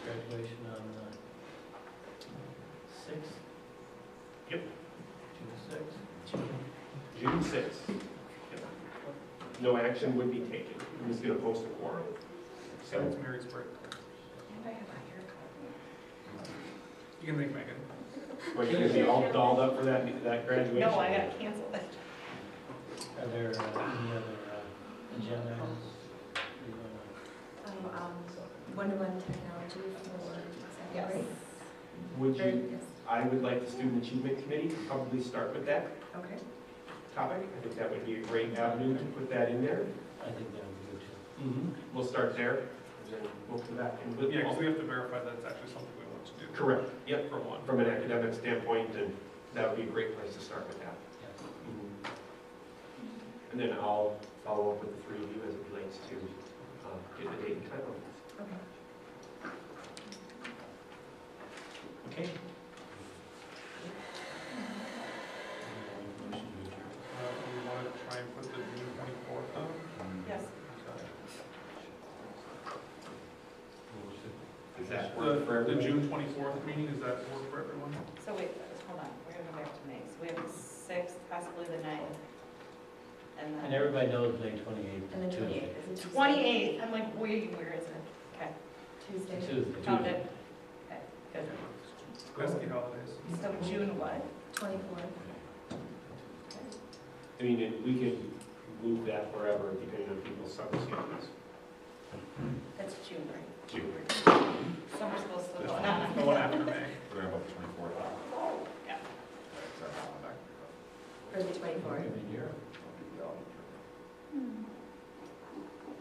graduation on the 6th? Yep. June 6th? June 6th. Yep. No action would be taken. I'm just going to post a quorum. So it's Mary's birthday. You can make Megan. Well, you're going to be all dolled up for that graduation? No, I got to cancel it. Are there any other agenda items? One-to-one technology for second grade. Would you, I would like the Student Achievement Committee to probably start with that Okay. topic. I think that would be a great avenue to put that in there. I think that would be good too. We'll start there, and then we'll come back. Yeah, because we have to verify that it's actually something we want to do. Correct. Yep. For one. From an academic standpoint, and that would be a great place to start with that. And then I'll follow up with the three of you as it relates to get the date and time on this. Okay. Okay. We want to try and put the June 24th on? Yes. Does that work for The everybody? June 24th meeting, does that work for everyone? So wait, hold on, we're gonna go back to May. So we have the 6th, possibly the 9th, and then. And everybody knows May 28th. And then Tuesday. 28th is a Tuesday. 28th, I'm like, wait, where is it? Okay. Tuesday. Tuesday. Found it. Okay, good. Pesky holidays. So June what? 24th. I mean, and we can move that wherever, depending on people's summer schedules. That's June, right? June. Summer school's still There's going on. no one after May. We're about the 24th. Yeah. Sorry, I'm back. For the 24th. Year.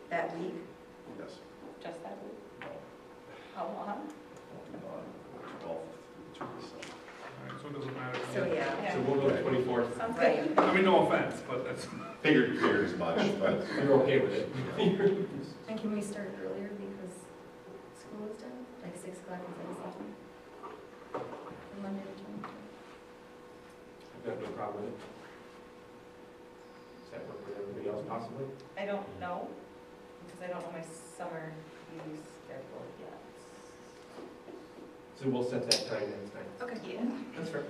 That week? Yes. Just that week? How long? 12th through the 27th. All right, so it doesn't matter. So, yeah. So we'll go to 24th. Sounds I mean, no offense, but that's. Figured as much, but. You're okay with it? And can we start earlier because school is done? Like 6 o'clock instead of 7? From Monday to 24th? I've got no problem with it. Does that work with everybody else possibly? I don't know, because I don't know my summer use schedule yet. So we'll set that time next time. Okay. Yeah. That's fair.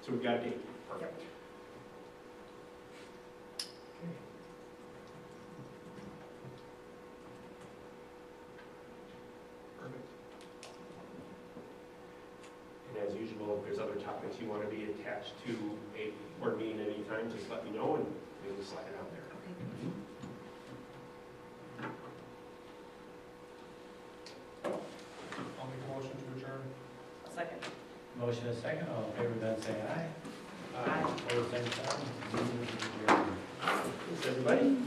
So we've got a date. Perfect. Perfect. And as usual, if there's other topics you want to be attached to a board meeting at any time, just let me know and we'll slide it out there. I'll make a motion to adjourn. A second. Motion is second, all in favor, then say aye. Aye. Opposed, same sign. Meeting is adjourned. Thanks, everybody.